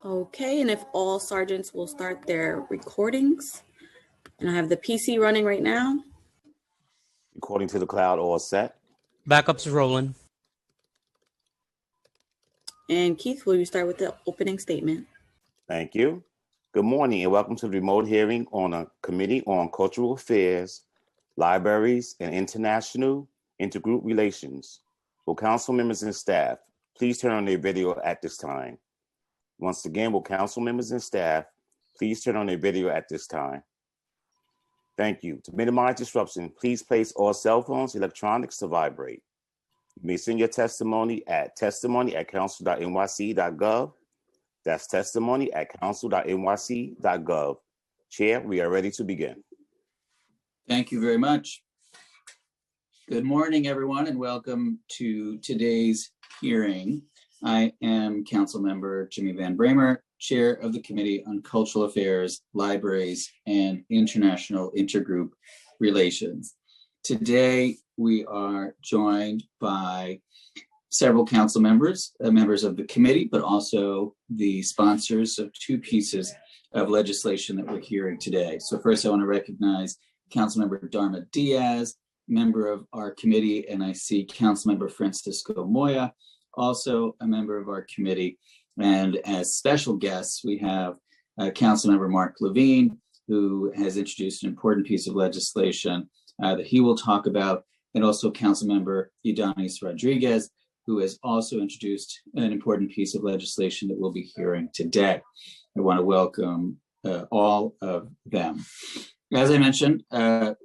Okay, and if all sergeants will start their recordings. And I have the PC running right now. According to the cloud, all set. Backups rolling. And Keith, will you start with the opening statement? Thank you. Good morning and welcome to the remote hearing on a Committee on Cultural Affairs, Libraries, and International Intergroup Relations. Will council members and staff please turn on their video at this time? Once again, will council members and staff please turn on their video at this time? Thank you. To minimize disruption, please place all cell phones, electronics to vibrate. You may send your testimony at testimony@council.nyc.gov. That's testimony@council.nyc.gov. Chair, we are ready to begin. Thank you very much. Good morning, everyone, and welcome to today's hearing. I am Council Member Jimmy Van Bramer, Chair of the Committee on Cultural Affairs, Libraries, and International Intergroup Relations. Today, we are joined by several council members, members of the committee, but also the sponsors of two pieces of legislation that we're hearing today. So first, I want to recognize Councilmember Dharma Diaz, member of our committee, and I see Councilmember Francisco Moya, also a member of our committee. And as special guests, we have Councilmember Mark Levine, who has introduced an important piece of legislation that he will talk about, and also Councilmember Idanis Rodriguez, who has also introduced an important piece of legislation that we'll be hearing today. I want to welcome all of them. As I mentioned,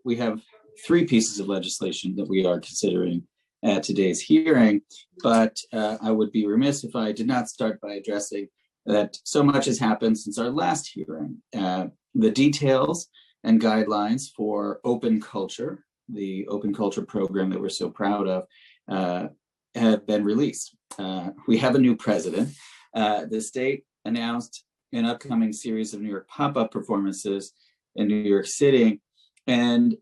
we have three pieces of legislation that we are considering at today's hearing, but I would be remiss if I did not start by addressing that so much has happened since our last hearing. The details and guidelines for open culture, the open culture program that we're so proud of, have been released. We have a new president. The state announced an upcoming series of New York pop-up performances in New York City, and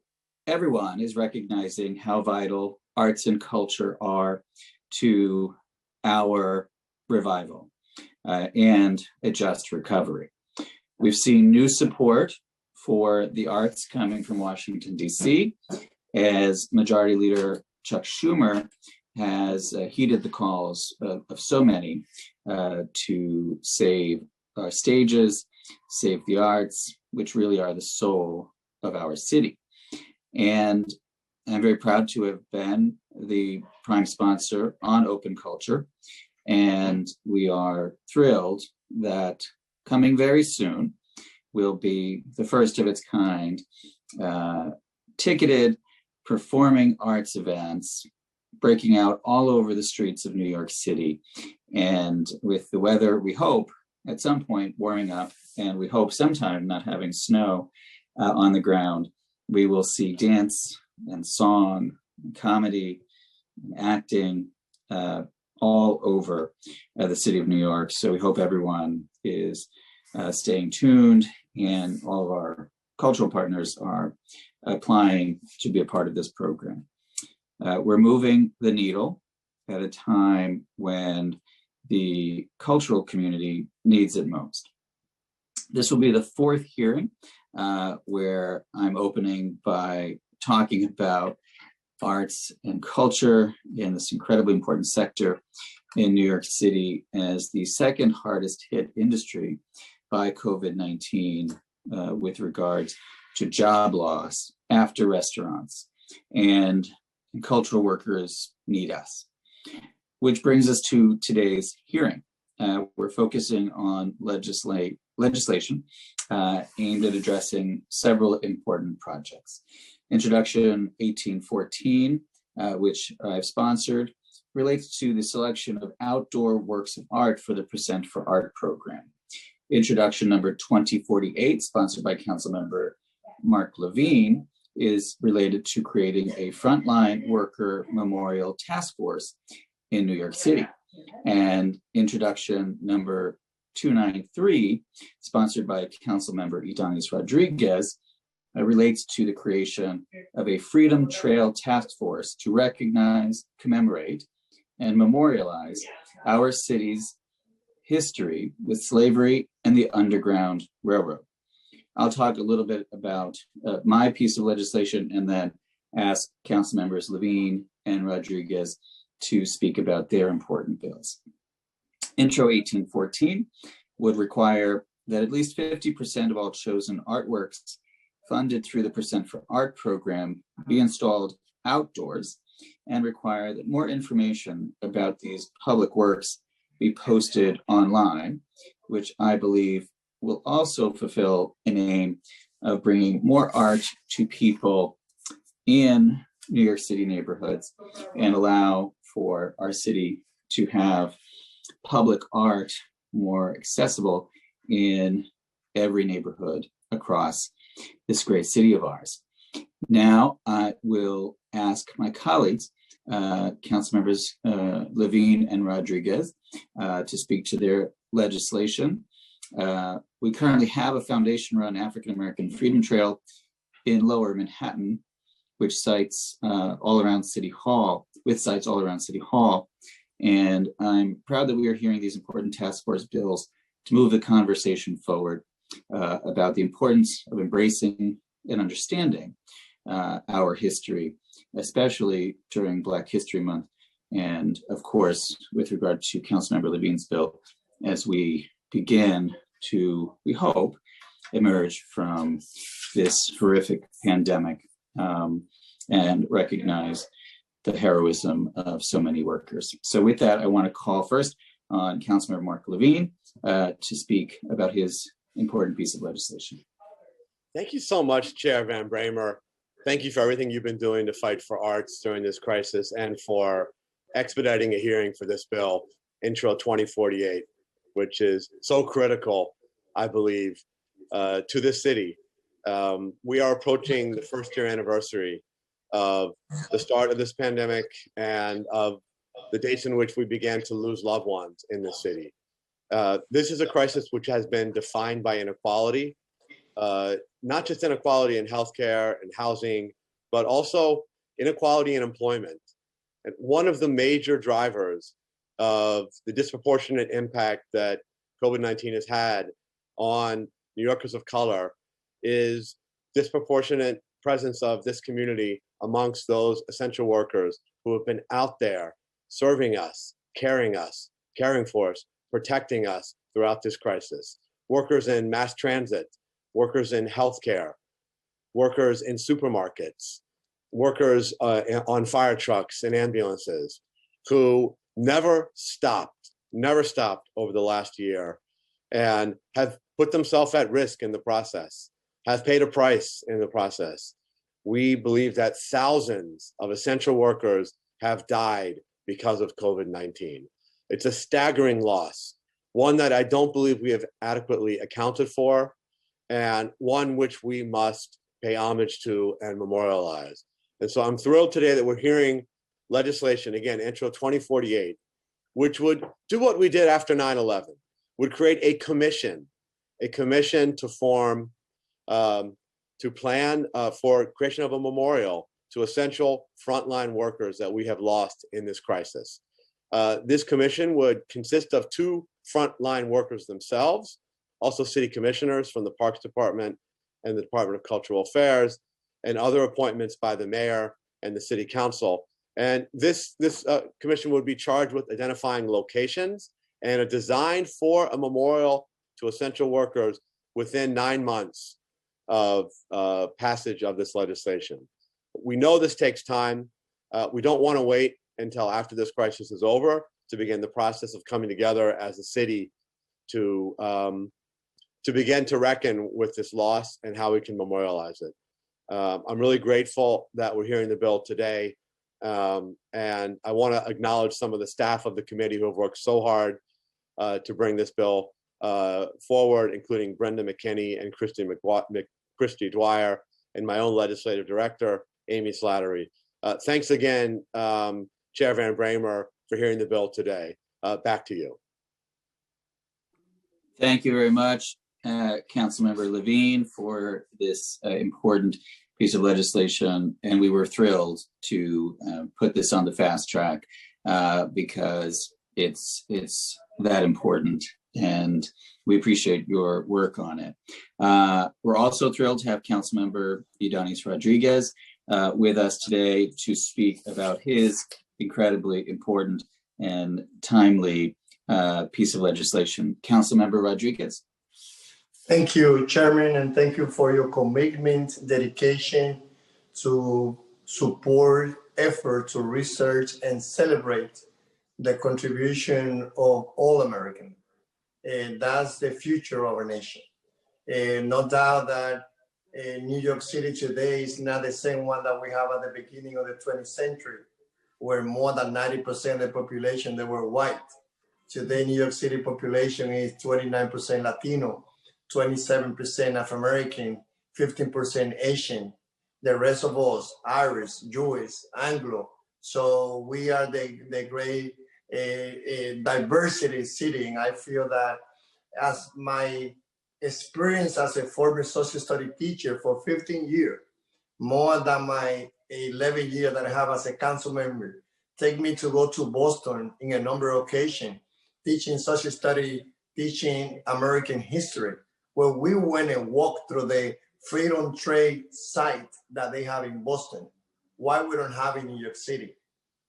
everyone is recognizing how vital arts and culture are to our revival and a just recovery. We've seen new support for the arts coming from Washington, D.C., as Majority Leader Chuck Schumer has heeded the calls of so many to save our stages, save the arts, which really are the soul of our city. And I'm very proud to have been the prime sponsor on Open Culture. And we are thrilled that coming very soon will be the first of its kind ticketed performing arts events breaking out all over the streets of New York City. And with the weather, we hope at some point warming up, and we hope sometime not having snow on the ground, we will see dance and song, and comedy, and acting all over the city of New York. So we hope everyone is staying tuned, and all of our cultural partners are applying to be a part of this program. We're moving the needle at a time when the cultural community needs it most. This will be the fourth hearing where I'm opening by talking about arts and culture in this incredibly important sector in New York City as the second hardest hit industry by COVID-19 with regards to job loss after restaurants, and cultural workers need us. Which brings us to today's hearing. We're focusing on legislation aimed at addressing several important projects. Introduction 1814, which I've sponsored, relates to the selection of outdoor works of art for the Percent for Art program. Introduction number 2048, sponsored by Councilmember Mark Levine, is related to creating a frontline worker memorial task force in New York City. And introduction number 293, sponsored by Councilmember Idanis Rodriguez, relates to the creation of a Freedom Trail task force to recognize, commemorate, and memorialize our city's history with slavery and the Underground Railroad. I'll talk a little bit about my piece of legislation and then ask Council members Levine and Rodriguez to speak about their important bills. Intro 1814 would require that at least 50% of all chosen artworks funded through the Percent for Art program be installed outdoors, and require that more information about these public works be posted online, which I believe will also fulfill an aim of bringing more art to people in New York City neighborhoods and allow for our city to have public art more accessible in every neighborhood across this great city of ours. Now I will ask my colleagues, Council members Levine and Rodriguez, to speak to their legislation. We currently have a foundation-run African-American Freedom Trail in Lower Manhattan, which sites all around City Hall, and I'm proud that we are hearing these important task force bills to move the conversation forward about the importance of embracing and understanding our history, especially during Black History Month, and of course, with regard to Councilmember Levine's bill, as we begin to, we hope, emerge from this horrific pandemic and recognize the heroism of so many workers. So with that, I want to call first on Councilmember Mark Levine to speak about his important piece of legislation. Thank you so much, Chair Van Bramer. Thank you for everything you've been doing to fight for arts during this crisis and for expediting a hearing for this bill, Intro 2048, which is so critical, I believe, to this city. We are approaching the first year anniversary of the start of this pandemic and of the dates in which we began to lose loved ones in the city. This is a crisis which has been defined by inequality, not just inequality in healthcare and housing, but also inequality in employment. And one of the major drivers of the disproportionate impact that COVID-19 has had on New Yorkers of color is disproportionate presence of this community amongst those essential workers who have been out there serving us, caring for us, protecting us throughout this crisis. Workers in mass transit, workers in healthcare, workers in supermarkets, workers on fire trucks and ambulances who never stopped over the last year and have put themselves at risk in the process, have paid a price in the process. We believe that thousands of essential workers have died because of COVID-19. It's a staggering loss, one that I don't believe we have adequately accounted for, and one which we must pay homage to and memorialize. And so I'm thrilled today that we're hearing legislation, again, Intro 2048, which would do what we did after 9/11, would create a commission to form, to plan for creation of a memorial to essential frontline workers that we have lost in this crisis. This commission would consist of 2 frontline workers themselves, also city commissioners from the Parks Department and the Department of Cultural Affairs, and other appointments by the mayor and the city council. And this commission would be charged with identifying locations and a design for a memorial to essential workers within 9 months of passage of this legislation. We know this takes time. We don't want to wait until after this crisis is over to begin the process of coming together as a city to begin to reckon with this loss and how we can memorialize it. I'm really grateful that we're hearing the bill today. And I want to acknowledge some of the staff of the committee who have worked so hard to bring this bill forward, including Brenda McKinney and Christy Dwyer, and my own legislative director, Amy Slattery. Thanks again, Chair Van Bramer, for hearing the bill today. Back to you. Thank you very much, Councilmember Levine, for this important piece of legislation. And we were thrilled to put this on the fast track because it's that important and we appreciate your work on it. We're also thrilled to have Councilmember Ydanis Rodriguez with us today to speak about his incredibly important and timely piece of legislation. Councilmember Rodriguez. Thank you, Chairman, and thank you for your commitment, dedication to support effort to research and celebrate the contribution of all Americans. That's the future of our nation. No doubt that New York City today is not the same one that we have at the beginning of the 20th century, where more than 90% of the population, they were white. Today, New York City population is 29% Latino, 27% Afro-American, 15% Asian. The rest of us, Irish, Jewish, Anglo. So we are the great diversity city. And I feel that as my experience as a former social study teacher for 15 years, more than my 11 years that I have as a council member, take me to go to Boston in a number of occasions, teaching social study, teaching American history, where we went and walked through the Freedom Trade site that they have in Boston. Why we don't have in New York City?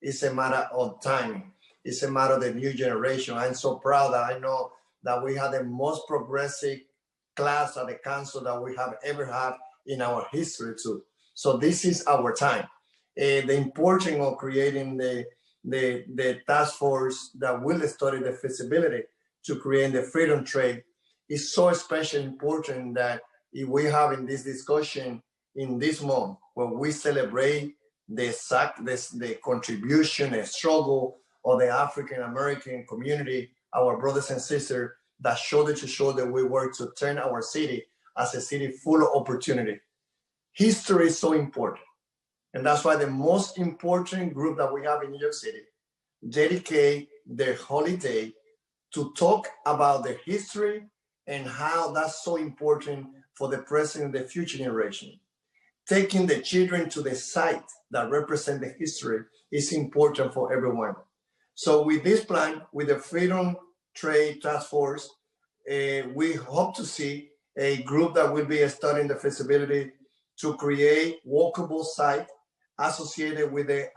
It's a matter of timing. It's a matter of the new generation. I'm so proud that I know that we have the most progressive class at the council that we have ever had in our history too. So this is our time. The importance of creating the task force that will study the feasibility to create the freedom trade is so especially important that if we have in this discussion in this month, where we celebrate the contribution, the struggle of the African-American community, our brothers and sisters, that shoulder to shoulder we work to turn our city as a city full of opportunity. History is so important. And that's why the most important group that we have in New York City dedicate their holiday to talk about the history and how that's so important for the present and the future generation. Taking the children to the site that represent the history is important for everyone. So with this plan, with the Freedom Trade Task Force, we hope to see a group that will be studying the feasibility to create walkable site associated with the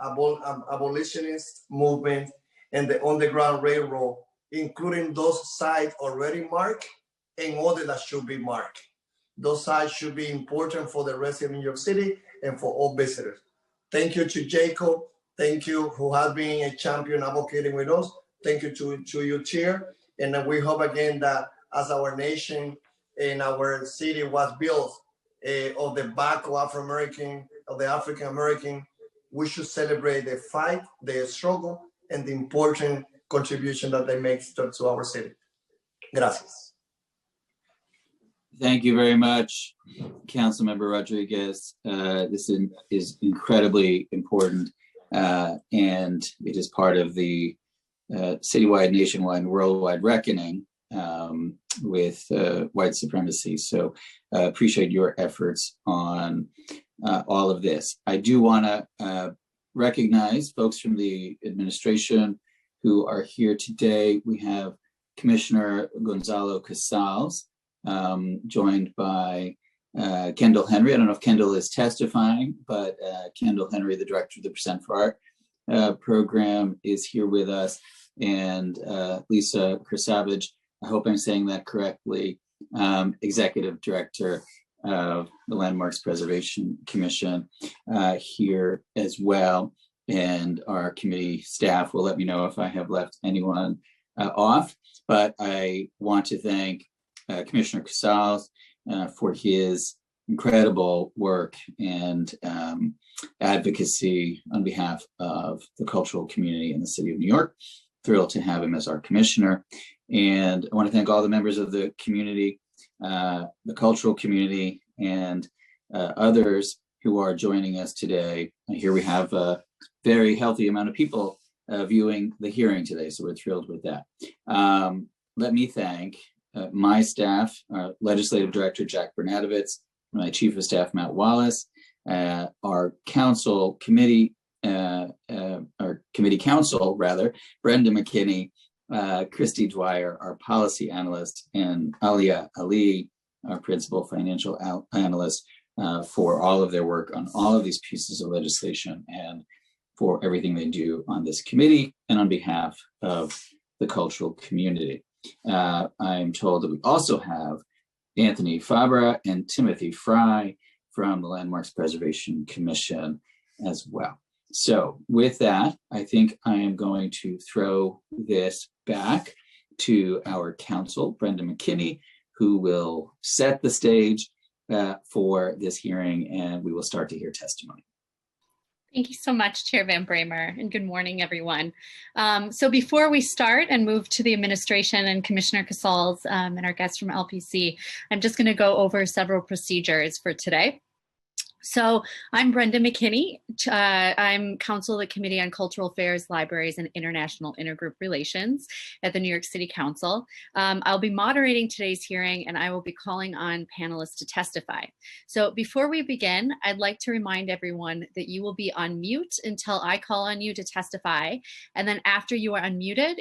abolitionist movement and the Underground Railroad, including those sites already marked and others that should be marked. Those sites should be important for the rest of New York City and for all visitors. Thank you to Jacob. Thank you, who has been a champion advocating with us. Thank you to you, Chair. And we hope again that as our nation and our city was built on the back of the African American, we should celebrate the fight, the struggle, and the important contribution that they make to our city. Gracias. Thank you very much, Councilmember Rodriguez. This is incredibly important, and it is part of the citywide, nationwide, and worldwide reckoning with white supremacy. So appreciate your efforts on all of this. I do want to recognize folks from the administration who are here today. We have Commissioner Gonzalo Casals, joined by Kendall Henry. I don't know if Kendall is testifying, but Kendall Henry, the director of the Percent for Art program, is here with us. And Lisa Kersavage, I hope I'm saying that correctly, executive director of the Landmarks Preservation Commission, here as well. And our committee staff will let me know if I have left anyone off. But I want to thank Commissioner Casals for his incredible work and advocacy on behalf of the cultural community in the city of New York. Thrilled to have him as our commissioner. And I want to thank all the members of the community, the cultural community, and others who are joining us today. Here we have a very healthy amount of people viewing the hearing today, so we're thrilled with that. Let me thank my staff, Legislative Director Jack Bernadovitz, my Chief of Staff Matt Wallace, our committee counsel, Brenda McKinney, Christy Dwyer, our policy analyst, and Alia Ali, our principal financial analyst, for all of their work on all of these pieces of legislation and for everything they do on this committee and on behalf of the cultural community. I'm told that we also have Anthony Fabra and Timothy Fry from the Landmarks Preservation Commission as well. So with that, I think I am going to throw this back to our counsel, Brenda McKinney, who will set the stage for this hearing, and we will start to hear testimony. Thank you so much, Chair Van Bramer, and good morning, everyone. So before we start and move to the administration and Commissioner Casals and our guests from LPC, I'm just going to go over several procedures for today. So I'm Brenda McKinney. I'm counsel of the Committee on Cultural Affairs, Libraries, and International Intergroup Relations at the New York City Council. I'll be moderating today's hearing, and I will be calling on panelists to testify. So before we begin, I'd like to remind everyone that you will be on mute until I call on you to testify. And then after you are unmuted,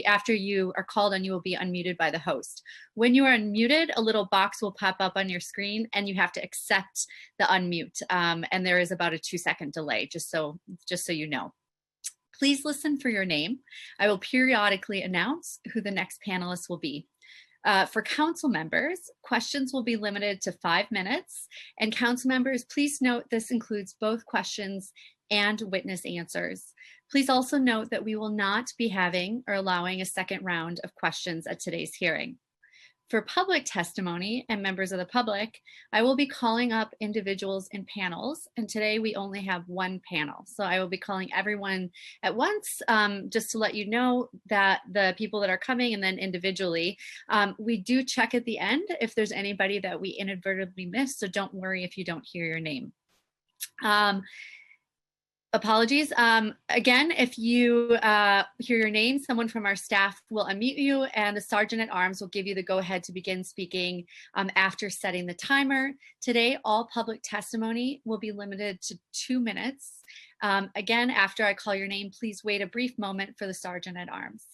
after you are called on, you will be unmuted by the host. When you are unmuted, a little box will pop up on your screen, and you have to accept the unmute. And there is about a 2-second delay, just so you know. Please listen for your name. I will periodically announce who the next panelist will be. For council members, questions will be limited to 5 minutes. And council members, please note this includes both questions and witness answers. Please also note that we will not be having or allowing a second round of questions at today's hearing. For public testimony and members of the public, I will be calling up individuals in panels, and today we only have one panel. So I will be calling everyone at once, just to let you know that the people that are coming, and then individually. We do check at the end if there's anybody that we inadvertently missed, so don't worry if you don't hear your name. Apologies. Again, if you hear your name, someone from our staff will unmute you, and the Sergeant at Arms will give you the go-ahead to begin speaking after setting the timer. Today, all public testimony will be limited to 2 minutes. Again, after I call your name, please wait a brief moment for the Sergeant at Arms.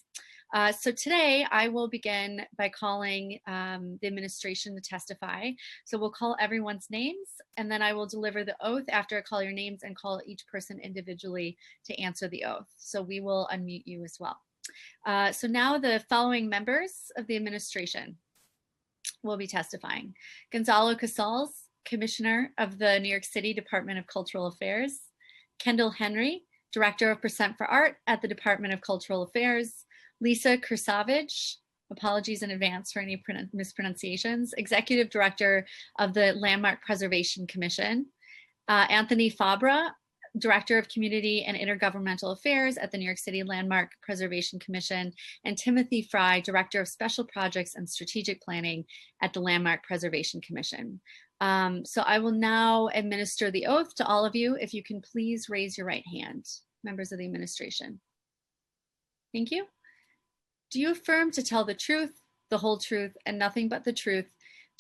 So today I will begin by calling the administration to testify. So we'll call everyone's names, and then I will deliver the oath after I call your names and call each person individually to answer the oath. So we will unmute you as well. So now the following members of the administration will be testifying. Gonzalo Casals, Commissioner of the New York City Department of Cultural Affairs. Kendall Henry, Director of Percent for Art at the Department of Cultural Affairs. Lisa Kursavage, apologies in advance for any mispronunciations, Executive Director of the Landmark Preservation Commission. Anthony Fabra, Director of Community and Intergovernmental Affairs at the New York City Landmark Preservation Commission, and Timothy Fry, Director of Special Projects and Strategic Planning at the Landmark Preservation Commission. So I will now administer the oath to all of you. If you can please raise your right hand, members of the administration. Thank you. Do you affirm to tell the truth, the whole truth, and nothing but the truth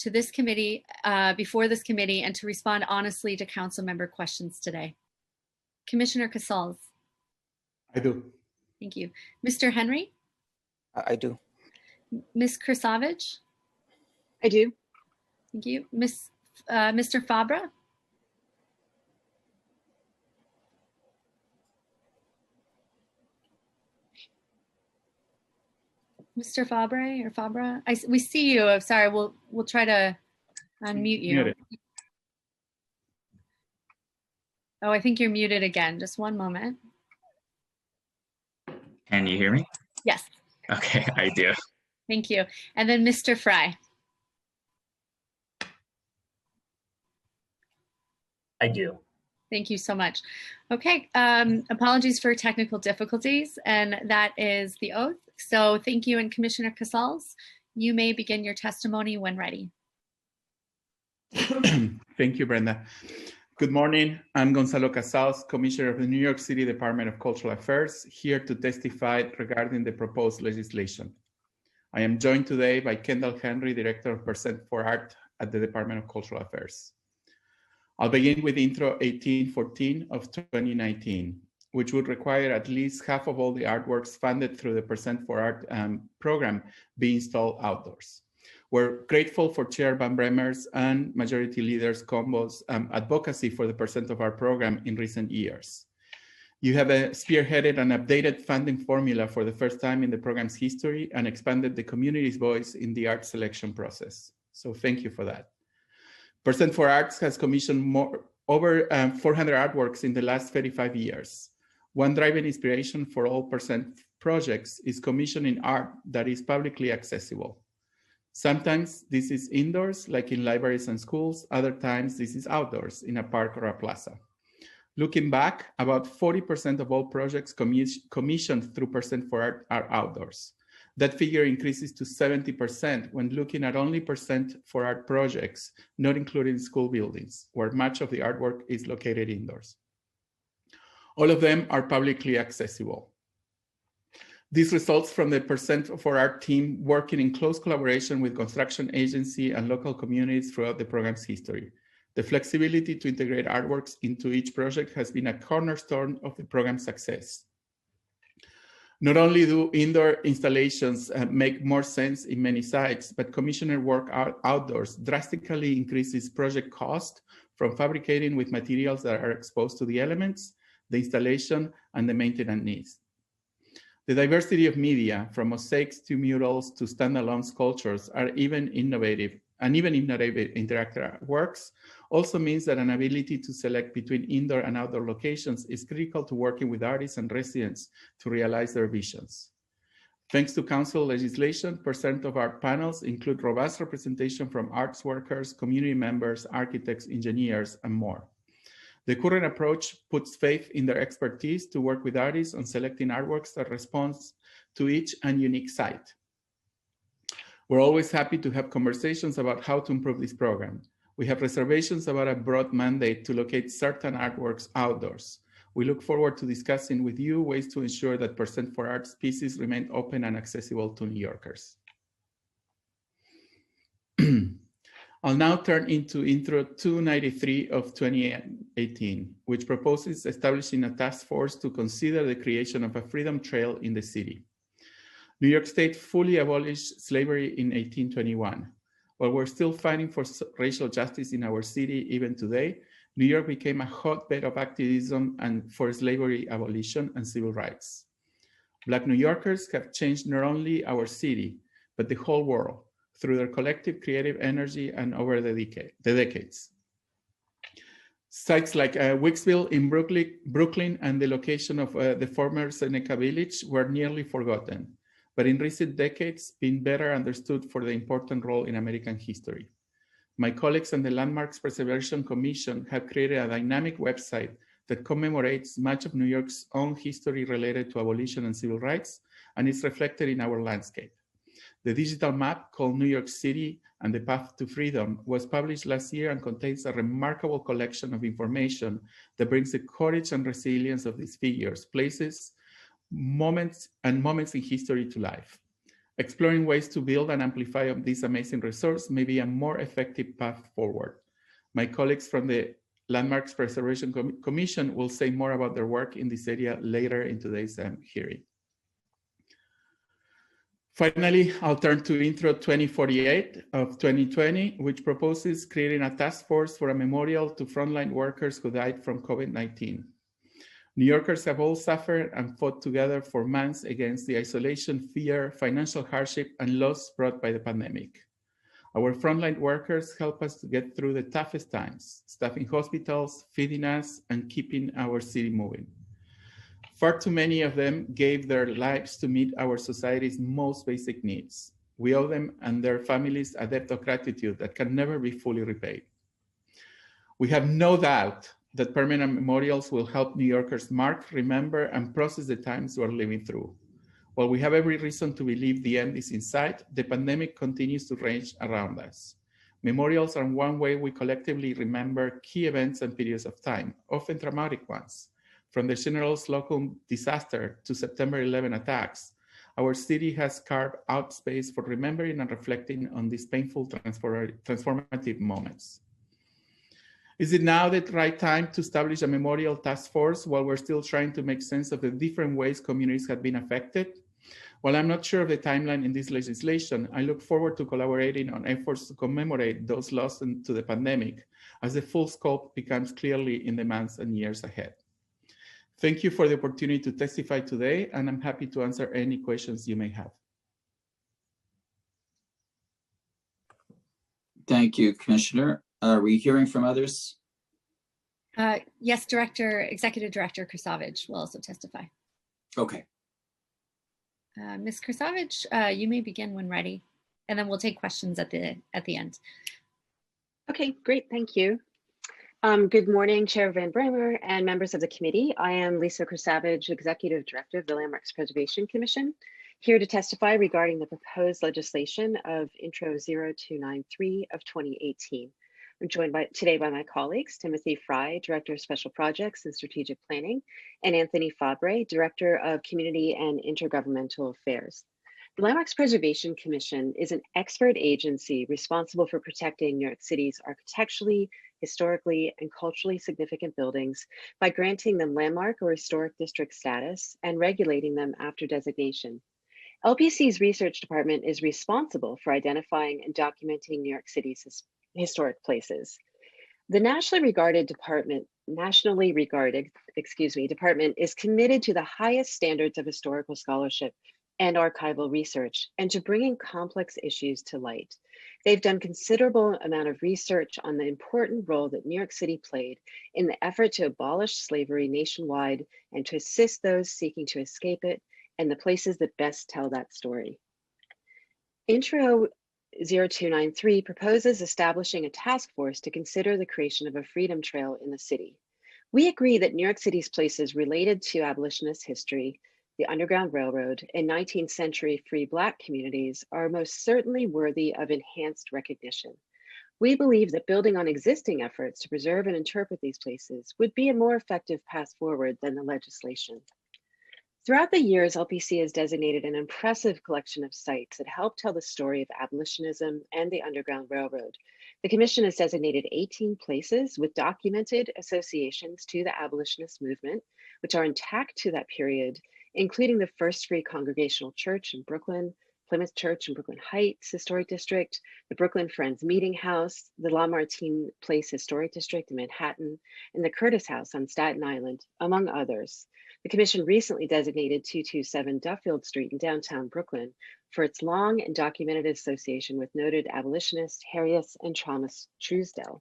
to this committee, before this committee, and to respond honestly to council member questions today? Commissioner Casals. I do. Thank you. Mr. Henry? I do. Ms. Kursavage? I do. Thank you. Mr. Fabra? Mr. Fabre or Fabra? We see you. I'm sorry. We'll try to unmute you. Muted. Oh, I think you're muted again. Just one moment. Can you hear me? Yes. Okay, I do. Thank you. And then Mr. Fry. I do. Thank you so much. Okay, apologies for technical difficulties, and that is the oath. So thank you, and Commissioner Casals, you may begin your testimony when ready. Thank you, Brenda. Good morning. I'm Gonzalo Casals, Commissioner of the New York City Department of Cultural Affairs, here to testify regarding the proposed legislation. I am joined today by Kendall Henry, Director of Percent for Art at the Department of Cultural Affairs. I'll begin with Intro 1814 of 2019. which would require at least half of all the artworks funded through the Percent for Art program be installed outdoors. We're grateful for Chair Van Bremer's and Majority Leader's Combo's advocacy for the Percent of Art program in recent years. You have spearheaded an updated funding formula for the first time in the program's history and expanded the community's voice in the art selection process. So thank you for that. Percent for Arts has commissioned over 400 artworks in the last 35 years. One driving inspiration for all Percent projects is commissioning art that is publicly accessible. Sometimes this is indoors, like in libraries and schools. Other times this is outdoors, in a park or a plaza. Looking back, about 40% of all projects commissioned through Percent for Art are outdoors. That figure increases to 70% when looking at only Percent for Art projects, not including school buildings, where much of the artwork is located indoors. All of them are publicly accessible. This results from the Percent for Art team working in close collaboration with construction agency and local communities throughout the program's history. The flexibility to integrate artworks into each project has been a cornerstone of the program's success. Not only do indoor installations make more sense in many sites, but commissioner work outdoors drastically increases project cost from fabricating with materials that are exposed to the elements, the installation, and the maintenance needs. The diversity of media, from mosaics to murals to standalone sculptures, are even innovative interactive works, also means that an ability to select between indoor and outdoor locations is critical to working with artists and residents to realize their visions. Thanks to council legislation, Percent of Art panels include robust representation from arts workers, community members, architects, engineers, and more. The current approach puts faith in their expertise to work with artists on selecting artworks that respond to each and unique site. We're always happy to have conversations about how to improve this program. We have reservations about a broad mandate to locate certain artworks outdoors. We look forward to discussing with you ways to ensure that Percent for Art pieces remain open and accessible to New Yorkers. I'll now turn into Intro 293 of 2018, which proposes establishing a task force to consider the creation of a freedom trail in the city. New York State fully abolished slavery in 1821. While we're still fighting for racial justice in our city even today, New York became a hotbed of activism and for slavery abolition and civil rights. Black New Yorkers have changed not only our city, but the whole world through their collective creative energy and over the decades. Sites like Wicksville in Brooklyn and the location of the former Seneca Village were nearly forgotten, but in recent decades been better understood for the important role in American history. My colleagues and the Landmarks Preservation Commission have created a dynamic website that commemorates much of New York's own history related to abolition and civil rights, and is reflected in our landscape. The digital map called New York City and the Path to Freedom was published last year and contains a remarkable collection of information that brings the courage and resilience of these figures, places, moments in history to life. Exploring ways to build and amplify this amazing resource may be a more effective path forward. My colleagues from the Landmarks Preservation Commission will say more about their work in this area later in today's hearing. Finally, I'll turn to Intro 2048 of 2020, which proposes creating a task force for a memorial to frontline workers who died from COVID-19. New Yorkers have all suffered and fought together for months against the isolation, fear, financial hardship, and loss brought by the pandemic. Our frontline workers help us to get through the toughest times, staffing hospitals, feeding us, and keeping our city moving. Far too many of them gave their lives to meet our society's most basic needs. We owe them and their families a debt of gratitude that can never be fully repaid. We have no doubt that permanent memorials will help New Yorkers mark, remember, and process the times we're living through. While we have every reason to believe the end is in sight, the pandemic continues to rage around us. Memorials are one way we collectively remember key events and periods of time, often traumatic ones. From the General Slocum disaster to September 11 attacks, our city has carved out space for remembering and reflecting on these painful transformative moments. Is it now the right time to establish a memorial task force while we're still trying to make sense of the different ways communities have been affected? While I'm not sure of the timeline in this legislation, I look forward to collaborating on efforts to commemorate those lost to the pandemic as the full scope becomes clearly in the months and years ahead. Thank you for the opportunity to testify today, and I'm happy to answer any questions you may have. Thank you, Commissioner. Are we hearing from others? Yes, Executive Director Krasavage will also testify. Okay. Ms. Krasavage, you may begin when ready, and then we'll take questions at the end. Okay, great, thank you. Good morning, Chair Van Bramer and members of the committee. I am Lisa Krasavage, Executive Director of the Landmarks Preservation Commission, here to testify regarding the proposed legislation of Intro 0293 of 2018. I'm joined today by my colleagues, Timothy Fry, Director of Special Projects and Strategic Planning, and Anthony Fabre, Director of Community and Intergovernmental Affairs. The Landmarks Preservation Commission is an expert agency responsible for protecting New York City's architecturally, historically, and culturally significant buildings by granting them landmark or historic district status and regulating them after designation. LPC's research department is responsible for identifying and documenting New York City's historic places. The nationally regarded department is committed to the highest standards of historical scholarship and archival research, and to bringing complex issues to light. They've done considerable amount of research on the important role that New York City played in the effort to abolish slavery nationwide and to assist those seeking to escape it, and the places that best tell that story. Intro 0293 proposes establishing a task force to consider the creation of a freedom trail in the city. We agree that New York City's places related to abolitionist history, the Underground Railroad, and 19th century free Black communities are most certainly worthy of enhanced recognition. We believe that building on existing efforts to preserve and interpret these places would be a more effective path forward than the legislation. Throughout the years, LPC has designated an impressive collection of sites that help tell the story of abolitionism and the Underground Railroad. The Commission has designated 18 places with documented associations to the abolitionist movement, which are intact to that period, including the First Free Congregational Church in Brooklyn, Plymouth Church in Brooklyn Heights Historic District, the Brooklyn Friends Meeting House, the La Martine Place Historic District in Manhattan, and the Curtis House on Staten Island, among others. The Commission recently designated 227 Duffield Street in downtown Brooklyn for its long and documented association with noted abolitionist Harriet and Thomas Truesdell.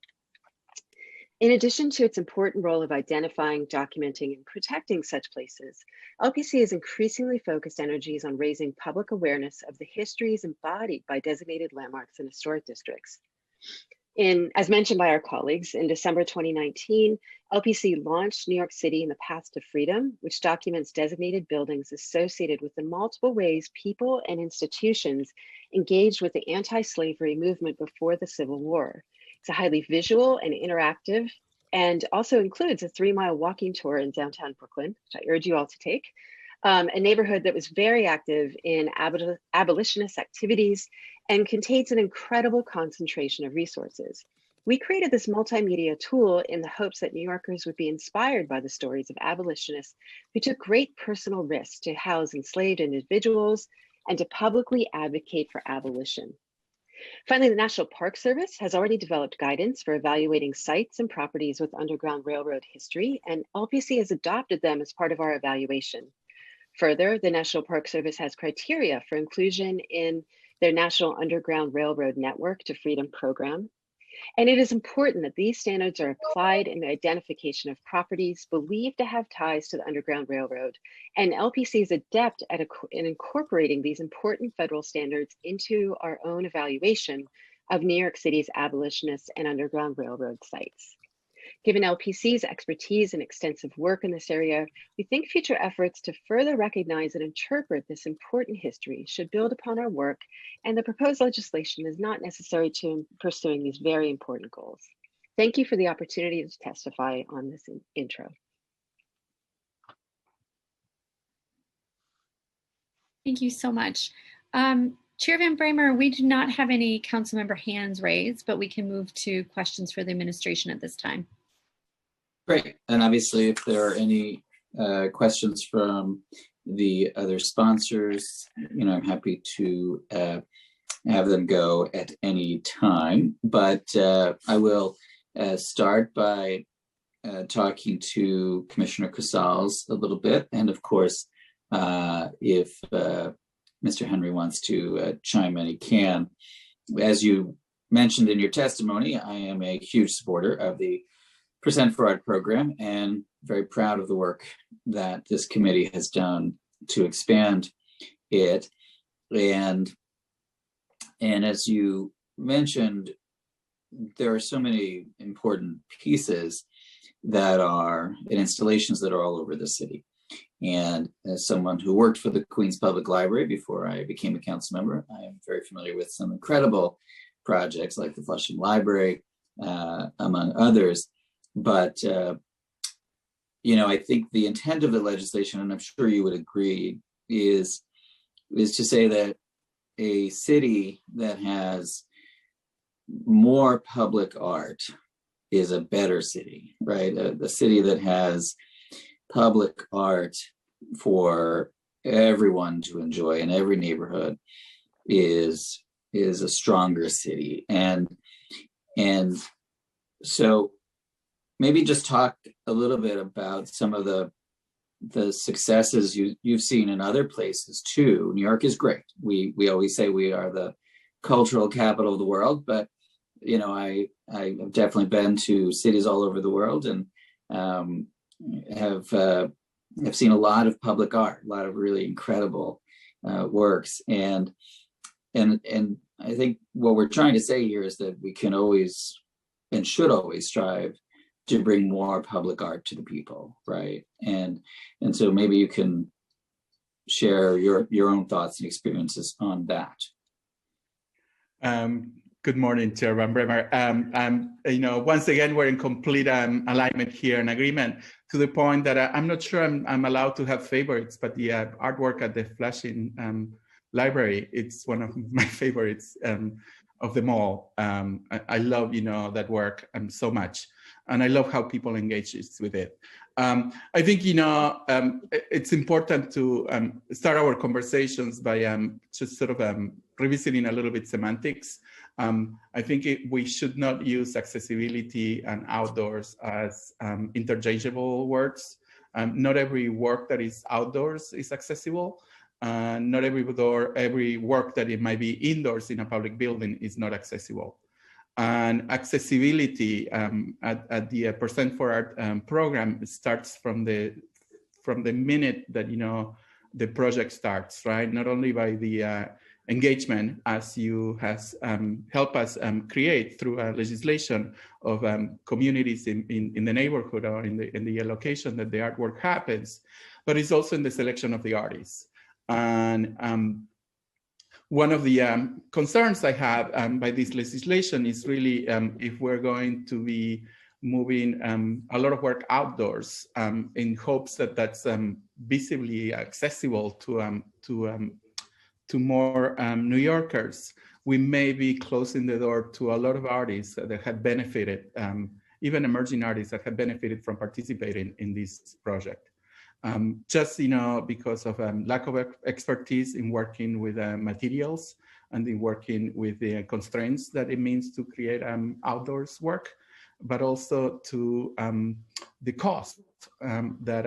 In addition to its important role of identifying, documenting, and protecting such places, LPC has increasingly focused energies on raising public awareness of the histories embodied by designated landmarks and historic districts. As mentioned by our colleagues, in December 2019, LPC launched New York City in the Path to Freedom, which documents designated buildings associated with the multiple ways people and institutions engaged with the anti-slavery movement before the Civil War. It's a highly visual and interactive, and also includes a 3-mile walking tour in downtown Brooklyn, which I urge you all to take, a neighborhood that was very active in abolitionist activities and contains an incredible concentration of resources. We created this multimedia tool in the hopes that New Yorkers would be inspired by the stories of abolitionists who took great personal risks to house enslaved individuals and to publicly advocate for abolition. Finally, the National Park Service has already developed guidance for evaluating sites and properties with Underground Railroad history, and LPC has adopted them as part of our evaluation. Further, the National Park Service has criteria for inclusion in their National Underground Railroad Network to Freedom program. And it is important that these standards are applied in the identification of properties believed to have ties to the Underground Railroad. And LPC is adept at incorporating these important federal standards into our own evaluation of New York City's abolitionist and Underground Railroad sites. Given LPC's expertise and extensive work in this area, we think future efforts to further recognize and interpret this important history should build upon our work, and the proposed legislation is not necessary to pursuing these very important goals. Thank you for the opportunity to testify on this intro. Thank you so much. Chair Van Bramer, we do not have any council member hands raised, but we can move to questions for the administration at this time. Great. And obviously, if there are any questions from the other sponsors, I'm happy to have them go at any time. But I will start by talking to Commissioner Casals a little bit. And of course, if Mr. Henry wants to chime in, he can. As you mentioned in your testimony, I am a huge supporter of the Percent for Art program and very proud of the work that this committee has done to expand it. And as you mentioned, there are so many important pieces that are in installations that are all over the city. And as someone who worked for the Queens Public Library before I became a council member, I am very familiar with some incredible projects like the Flushing Library, among others. But, I think the intent of the legislation, and I'm sure you would agree, is to say that a city that has more public art is a better city, right? The city that has public art for everyone to enjoy in every neighborhood is a stronger city. And so maybe just talk a little bit about some of the successes you've seen in other places too. New York is great. We always say we are the cultural capital of the world, but I've definitely been to cities all over the world and have seen a lot of public art, a lot of really incredible works. And I think what we're trying to say here is that we can always and should always strive to bring more public art to the people, right? And so maybe you can share your own thoughts and experiences on that. Good morning, Chair Van Bremer. Once again, we're in complete alignment here and agreement to the point that I'm not sure I'm allowed to have favorites, but the artwork at the Flushing Library, it's one of my favorites of them all. I love, that work so much. And I love how people engage with it. I think, it's important to start our conversations by just sort of revisiting a little bit semantics. I think we should not use accessibility and outdoors as interchangeable words. Not every work that is outdoors is accessible. Not every work that it might be indoors in a public building is not accessible. And accessibility at the Percent for Art program starts from the minute that the project starts, right? Not only by the engagement, as you has helped us create through legislation of communities in the neighborhood or in the location that the artwork happens, but it's also in the selection of the artists. And one of the concerns I have by this legislation is really if we're going to be moving a lot of work outdoors in hopes that that's visibly accessible to more New Yorkers, we may be closing the door to a lot of artists that had benefited, even emerging artists that had benefited from participating in this project. Just because of lack of expertise in working with materials and in working with the constraints that it means to create outdoors work, but also to the cost that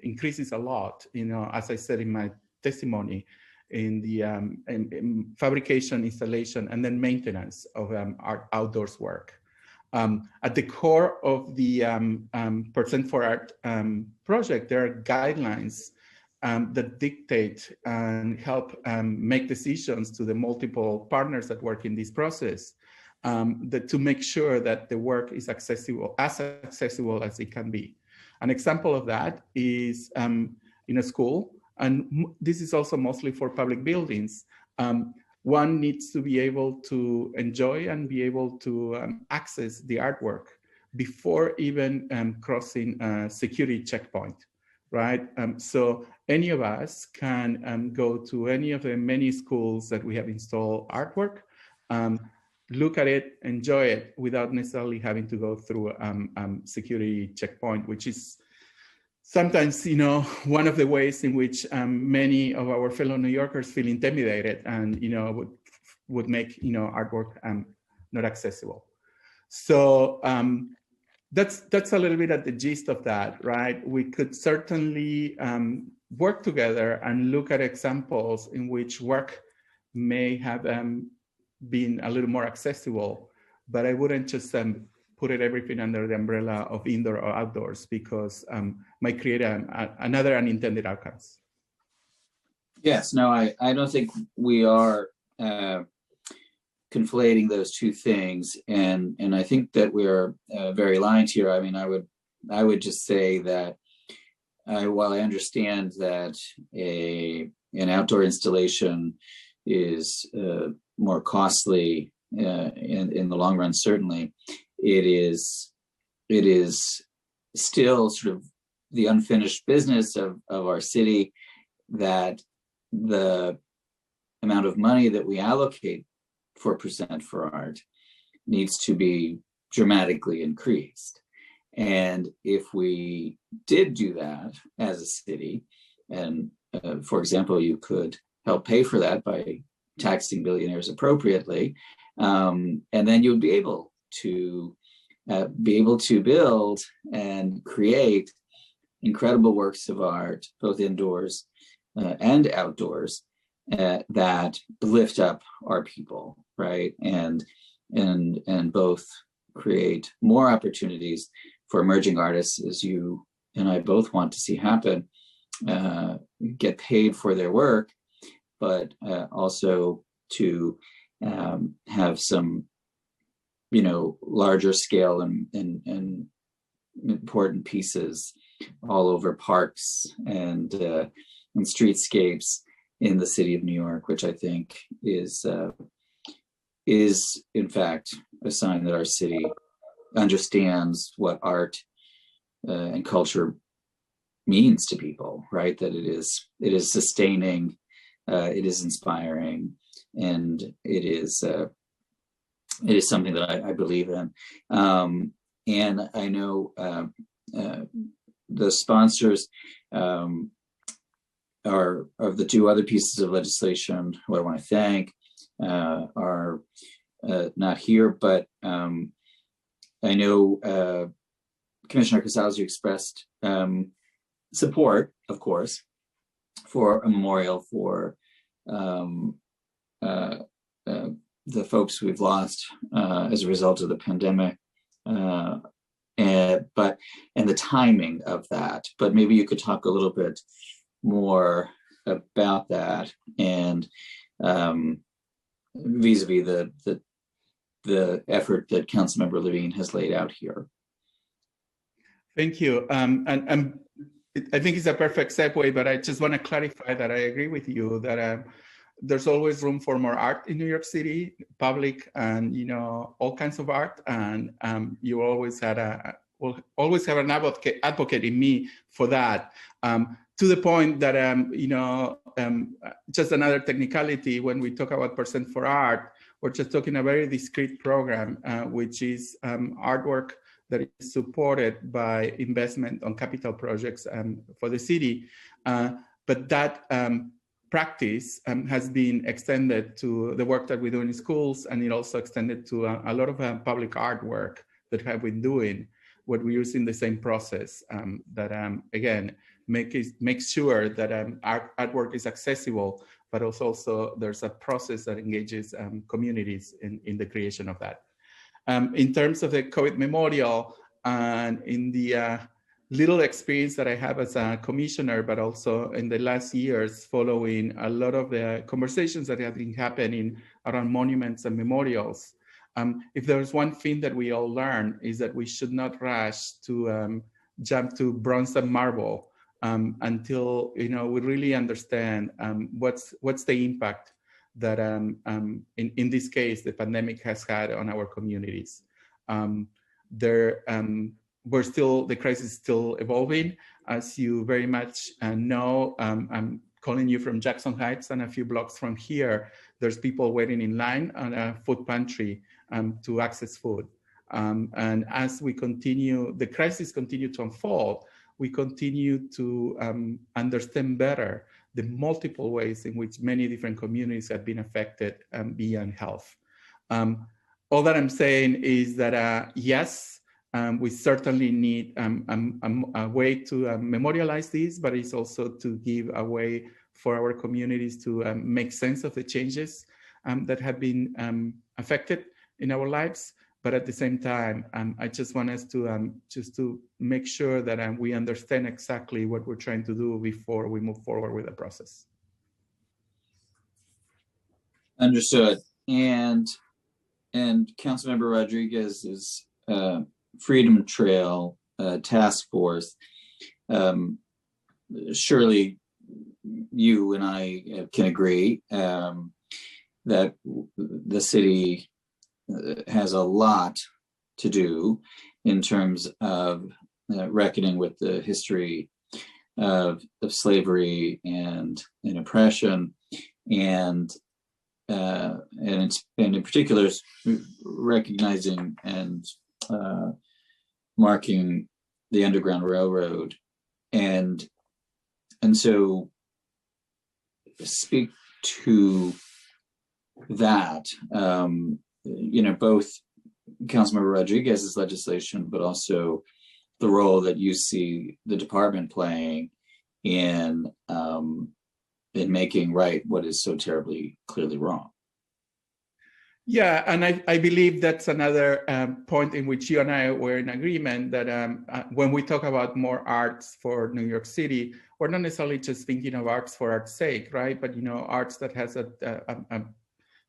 increases a lot. As I said in my testimony, in the in fabrication, installation, and then maintenance of outdoors work. At the core of the Percent for Art project, there are guidelines that dictate and help make decisions to the multiple partners that work in this process to make sure that the work is accessible as it can be. An example of that is in a school, and this is also mostly for public buildings. One needs to be able to enjoy and be able to access the artwork before even crossing a security checkpoint. right? So any of us can go to any of the many schools that we have installed artwork, look at it, enjoy it without necessarily having to go through security checkpoint, which is sometimes, one of the ways in which many of our fellow New Yorkers feel intimidated and, would make, artwork not accessible. So that's a little bit at the gist of that, right? We could certainly work together and look at examples in which work may have been a little more accessible, but I wouldn't just put everything under the umbrella of indoor or outdoors, because might create another unintended outcomes. Yes, no, I don't think we are conflating those two things, and I think that we're very aligned here. I mean, I would just say that while I understand that an outdoor installation is more costly in the long run, certainly, it is still sort of the unfinished business of our city, that the amount of money that we allocate for Present for Art needs to be dramatically increased. And if we did do that as a city, and for example, you could help pay for that by taxing billionaires appropriately, and then you would be able to build and create incredible works of art, both indoors and outdoors, that lift up our people, right? And both create more opportunities for emerging artists, as you and I both want to see happen, get paid for their work, but also to have some, larger scale and important pieces all over parks and streetscapes in the city of New York, which I think is in fact a sign that our city understands what art and culture means to people, right? That it is sustaining, it is inspiring, and it is something that I believe in. And I know the sponsors are of the two other pieces of legislation who I want to thank are not here, but I know Commissioner Casals, you expressed support, of course, for a memorial for the folks we've lost as a result of the pandemic, and the timing of that. But maybe you could talk a little bit more about that, and vis-a-vis the effort that Councilmember Levine has laid out here. Thank you. And I think it's a perfect segue, but I just want to clarify that I agree with you that there's always room for more art in New York City, public and all kinds of art, and you always will always have an advocate in me for that. To the point that just another technicality, when we talk about Percent for Art, we're just talking a very discrete program, which is artwork that is supported by investment on capital projects for the city. But that practice has been extended to the work that we do in schools, and it also extended to a lot of public artwork that have been doing what we use in the same process that, again, make sure that artwork is accessible, but also there's a process that engages communities in the creation of that. In terms of the COVID memorial, and in the little experience that I have as a commissioner, but also in the last years following a lot of the conversations that have been happening around monuments and memorials, if there's one thing that we all learn is that we should not rush to jump to bronze and marble until we really understand what's the impact that in this case the pandemic has had on our communities. the crisis is still evolving. As you very much know, I'm calling you from Jackson Heights, and a few blocks from here, there's people waiting in line on a food pantry to access food. And as we continue, the crisis continue to unfold, we continue to understand better the multiple ways in which many different communities have been affected beyond health. All that I'm saying is that yes, we certainly need a way to memorialize this, but it's also to give a way for our communities to make sense of the changes that have been affected in our lives. But at the same time, I just want us to just to make sure that we understand exactly what we're trying to do before we move forward with the process. Understood. And Councilmember Rodriguez's Freedom Trail task force, surely you and I can agree that the city has a lot to do in terms of reckoning with the history of slavery and oppression, and in particular recognizing and marking the Underground Railroad, and so speak to that. Both Councilmember Rodriguez's legislation, but also the role that you see the department playing in making right what is so terribly clearly wrong. Yeah, and I believe that's another point in which you and I were in agreement that when we talk about more arts for New York City, we're not necessarily just thinking of arts for art's sake, right? But arts that has a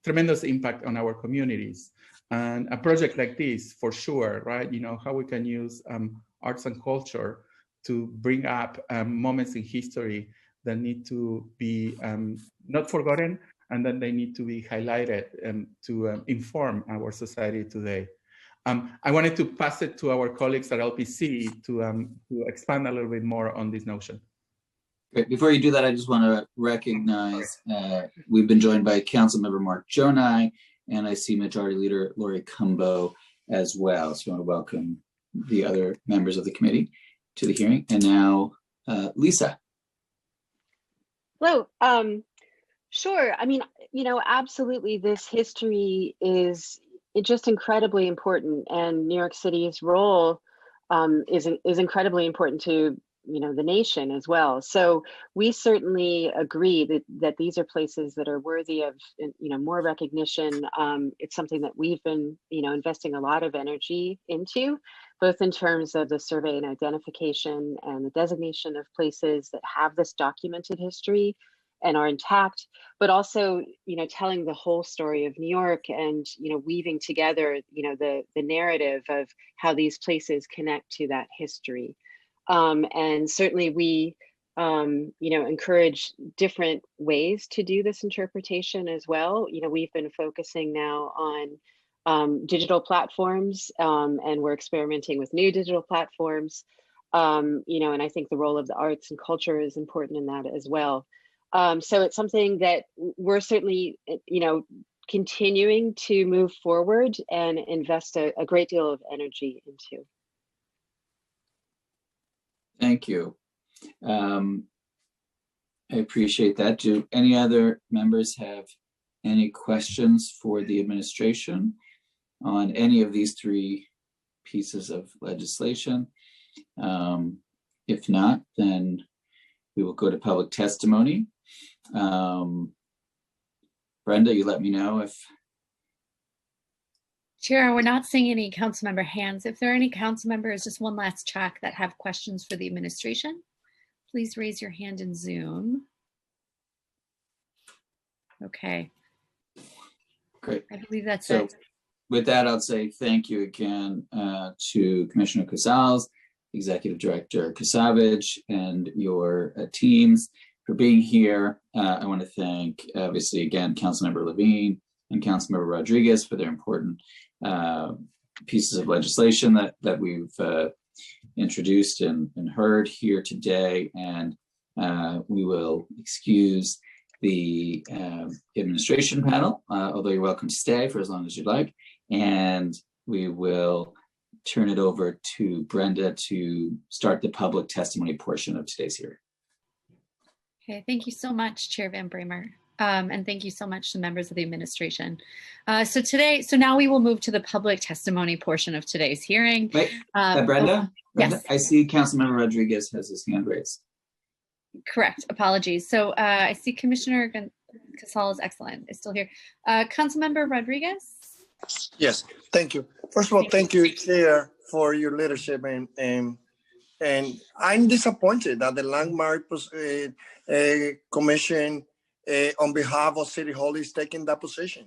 tremendous impact on our communities. And a project like this, for sure, right? How we can use arts and culture to bring up moments in history that need to be not forgotten, and then they need to be highlighted to inform our society today. I wanted to pass it to our colleagues at LPC to expand a little bit more on this notion. Great. Before you do that, I just want to recognize we've been joined by Councilmember Mark Jonai, and I see Majority Leader Lori Cumbo as well. So I want to welcome the other members of the committee to the hearing. And now, Lisa. Hello. Sure. I mean, absolutely, this history is just incredibly important, and New York City's role is incredibly important to the nation as well. So we certainly agree that these are places that are worthy of more recognition. It's something that we've been investing a lot of energy into, both in terms of the survey and identification and the designation of places that have this documented history and are intact, but also telling the whole story of New York and weaving together the narrative of how these places connect to that history. And certainly we encourage different ways to do this interpretation as well. We've been focusing now on digital platforms, and we're experimenting with new digital platforms. And I think the role of the arts and culture is important in that as well. So it's something that we're certainly, continuing to move forward and invest a great deal of energy into. Thank you. I appreciate that. Do any other members have any questions for the administration on any of these three pieces of legislation? If not, then we will go to public testimony. Brenda, you let me know if. Chair, we're not seeing any council member hands. If there are any council members, just one last check, that have questions for the administration, please raise your hand in Zoom. Okay. Great. I believe that's so it. With that, I'll say thank you again to Commissioner Casals, Executive Director Kasavage, and your teams for being here. I want to thank, obviously, again, Councilmember Levine and Councilmember Rodriguez for their important pieces of legislation that we've introduced and heard here today, and we will excuse the administration panel, although you're welcome to stay for as long as you'd like, and we will turn it over to Brenda to start the public testimony portion of today's hearing. Okay, thank you so much, Chair Van Bramer. And thank you so much to members of the administration. So now we will move to the public testimony portion of today's hearing. Wait, Brenda? Yes. I see Councilmember Rodriguez has his hand raised. Correct, apologies. So I see Commissioner Casal is excellent, is still here. Councilmember Rodriguez? Yes, thank you. First of all, thank you, Chair, for your leadership. And I'm disappointed that the Landmark Commission, on behalf of City Hall, is taking that position.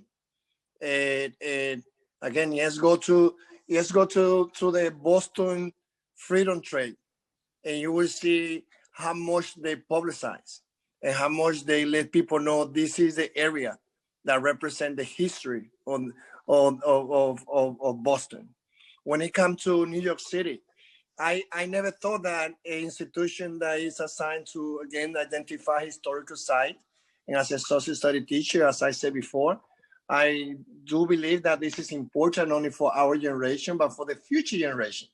Again, let's go to the Boston Freedom Trail, and you will see how much they publicize and how much they let people know this is the area that represents the history of Boston. When it comes to New York City, I never thought that an institution that is assigned to, again, identify historical site, and as a social study teacher, as I said before, I do believe that this is important only for our generation, but for the future generation.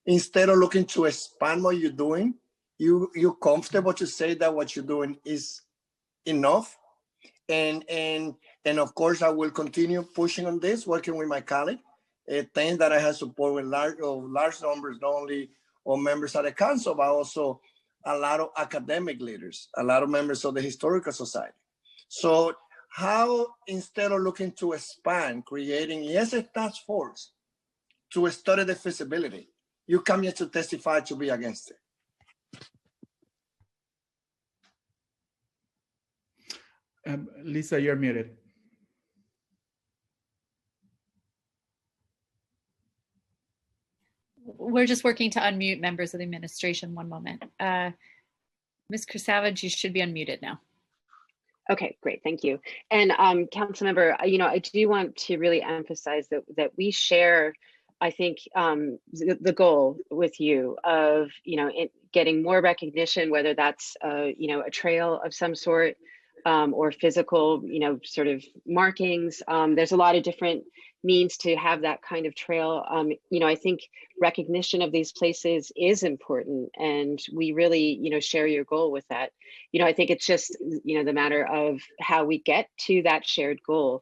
Instead of looking to expand what you're doing, you're comfortable to say that what you're doing is enough. And of course, I will continue pushing on this, working with my colleague. Things that I have support with large numbers, not only of members of the council, but also a lot of academic leaders, a lot of members of the Historical Society. So how, instead of looking to expand, creating, yes, a task force to study the feasibility, you come here to testify to be against it? Lisa, you're muted. We're just working to unmute members of the administration. One moment. Ms. Krasavage, you should be unmuted now. Okay, great, thank you. And Councilmember, I do want to really emphasize that we share, I think, the goal with you of, getting more recognition, whether that's, a trail of some sort, or physical, sort of markings. There's a lot of different means to have that kind of trail. I think recognition of these places is important, and we really, share your goal with that. I think it's just, the matter of how we get to that shared goal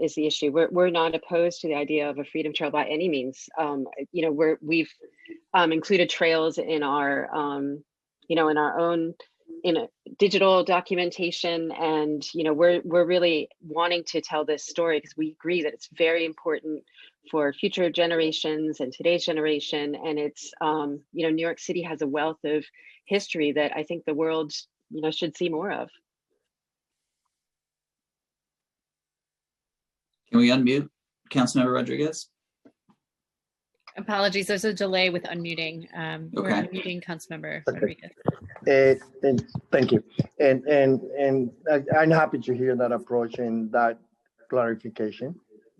is the issue. We're not opposed to the idea of a freedom trail by any means. We've included trails in our, in our own digital documentation, and we're really wanting to tell this story because we agree that it's very important for future generations and today's generation. And it's New York City has a wealth of history that I think the world should see more of. Can we unmute Councilmember Rodriguez? Apologies, there's a delay with unmuting. We're Okay. unmuting Councilmember Rodriguez. And thank you. And I'm happy to hear that approach and that clarification.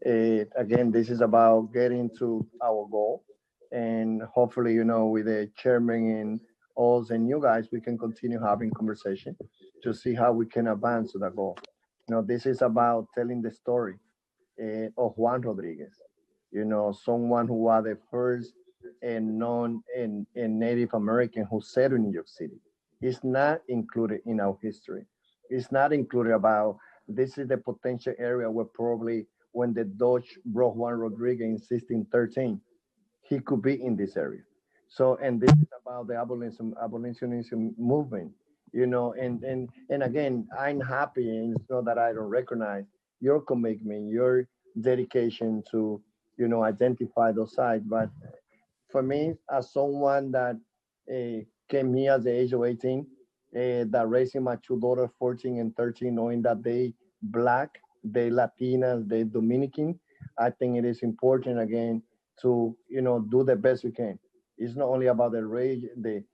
Again, this is about getting to our goal, and hopefully, with the chairman and us and you guys, we can continue having conversation to see how we can advance to that goal. This is about telling the story of Juan Rodriguez, someone who was the first and Native American who settled in New York City. It's not included in our history. It's not included about, this is the potential area where probably when the Dutch brought Juan Rodriguez in 1613, he could be in this area. So, and this is about the abolitionism movement, and again, I'm happy, and it's not that I don't recognize your commitment, your dedication to, identify those sites. But for me, as someone that came here at the age of 18, that raising my two daughters, 14 and 13, knowing that they Black, they Latinas, they Dominican, I think it is important, again, to, do the best we can. It's not only about the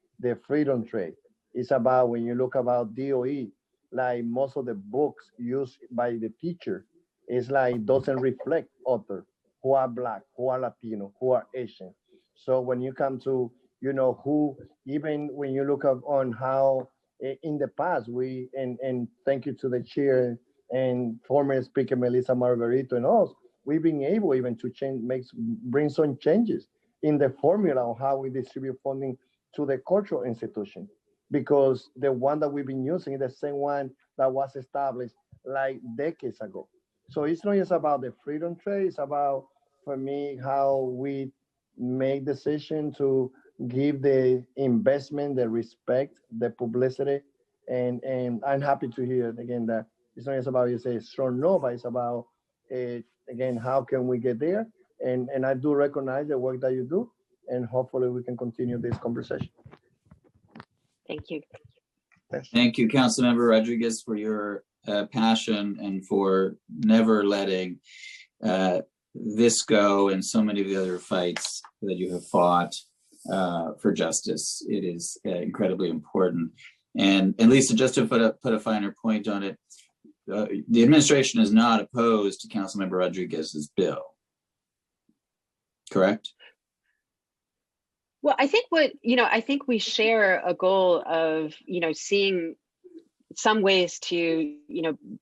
freedom trade. It's about, when you look about DOE, like most of the books used by the teacher, it's like doesn't reflect authors who are Black, who are Latino, who are Asian. So when you come to, who, even when you look up on how in the past and thank you to the chair and former speaker Melissa Margarito and us, we've been able even to bring some changes in the formula of how we distribute funding to the cultural institution, because the one that we've been using is the same one that was established like decades ago. So it's not just about the freedom trade, it's about, for me, how we make decision to give the investment, the respect, the publicity. And I'm happy to hear again that it's not just about you say strong no, but it's about again, how can we get there? And I do recognize the work that you do, and hopefully we can continue this conversation. Thank you. Thanks. Thank you, Councilmember Rodriguez, for your passion and for never letting this go and so many of the other fights that you have fought for justice. It is incredibly important. And Lisa, just to put a finer point on it, the administration is not opposed to Councilmember Rodriguez's bill, correct? Well, I think I think we share a goal of, seeing some ways to,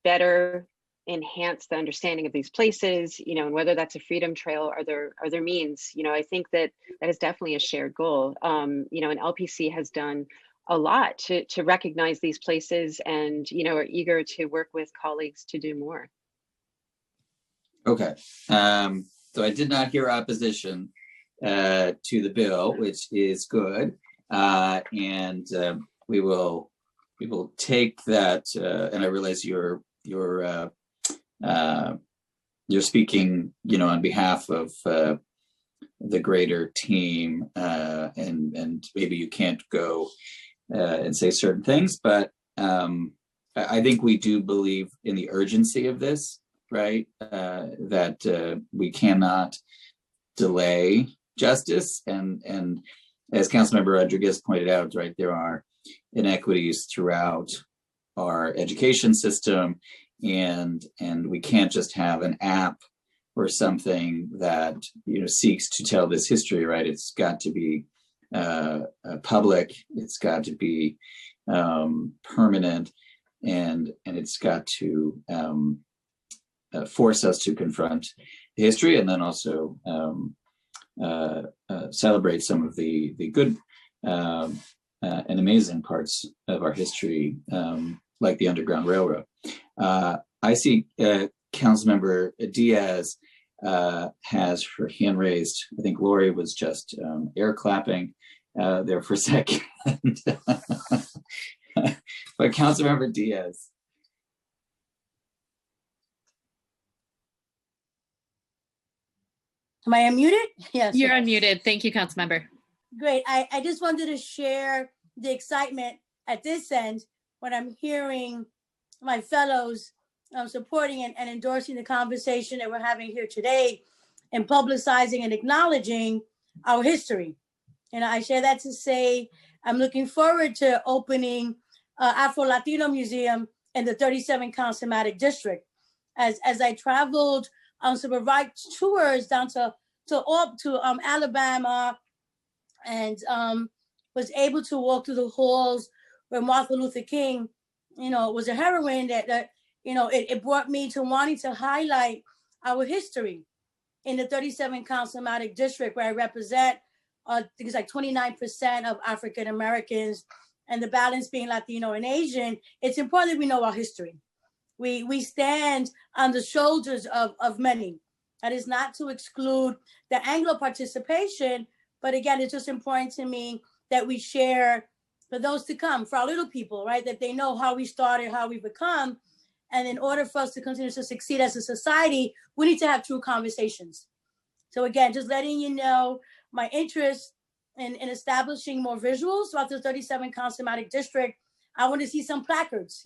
better enhance the understanding of these places, and whether that's a freedom trail or other means, I think that is definitely a shared goal. And LPC has done a lot to recognize these places and, are eager to work with colleagues to do more. Okay, so I did not hear opposition to the bill, which is good, and we will take that. And I realize you're speaking, on behalf of the greater team, and maybe you can't go and say certain things, but I think we do believe in the urgency of this, right? That we cannot delay justice, and as Councilmember Rodriguez pointed out, right, there are inequities throughout our education system, and we can't just have an app or something that seeks to tell this history, right? It's got to be public, it's got to be permanent, and it's got to force us to confront history, and then also celebrate some of the good and amazing parts of our history, like the Underground Railroad. I see Councilmember Diaz has her hand raised. I think Lori was just air clapping there for a second. But Councilmember Diaz. Am I unmuted? Yes. You're unmuted. Thank you, Councilmember. Great. I just wanted to share the excitement at this end when I'm hearing my fellows supporting and endorsing the conversation that we're having here today and publicizing and acknowledging our history. And I share that to say I'm looking forward to opening Afro-Latino Museum in the 37 Councilmatic District. As I traveled on some right tours down to Alabama, and was able to walk through the halls where Martin Luther King, was a heroine that it brought me to wanting to highlight our history in the 37 Councilmatic District, where I represent, I think it's like 29% of African Americans, and the balance being Latino and Asian. It's important that we know our history. We stand on the shoulders of many. That is not to exclude the Anglo participation, but again, it's just important to me that we share for those to come, for our little people, right? That they know how we started, how we become. And in order for us to continue to succeed as a society, we need to have true conversations. So again, just letting you know my interest in establishing more visuals throughout the 37 Councilmatic District. I want to see some placards.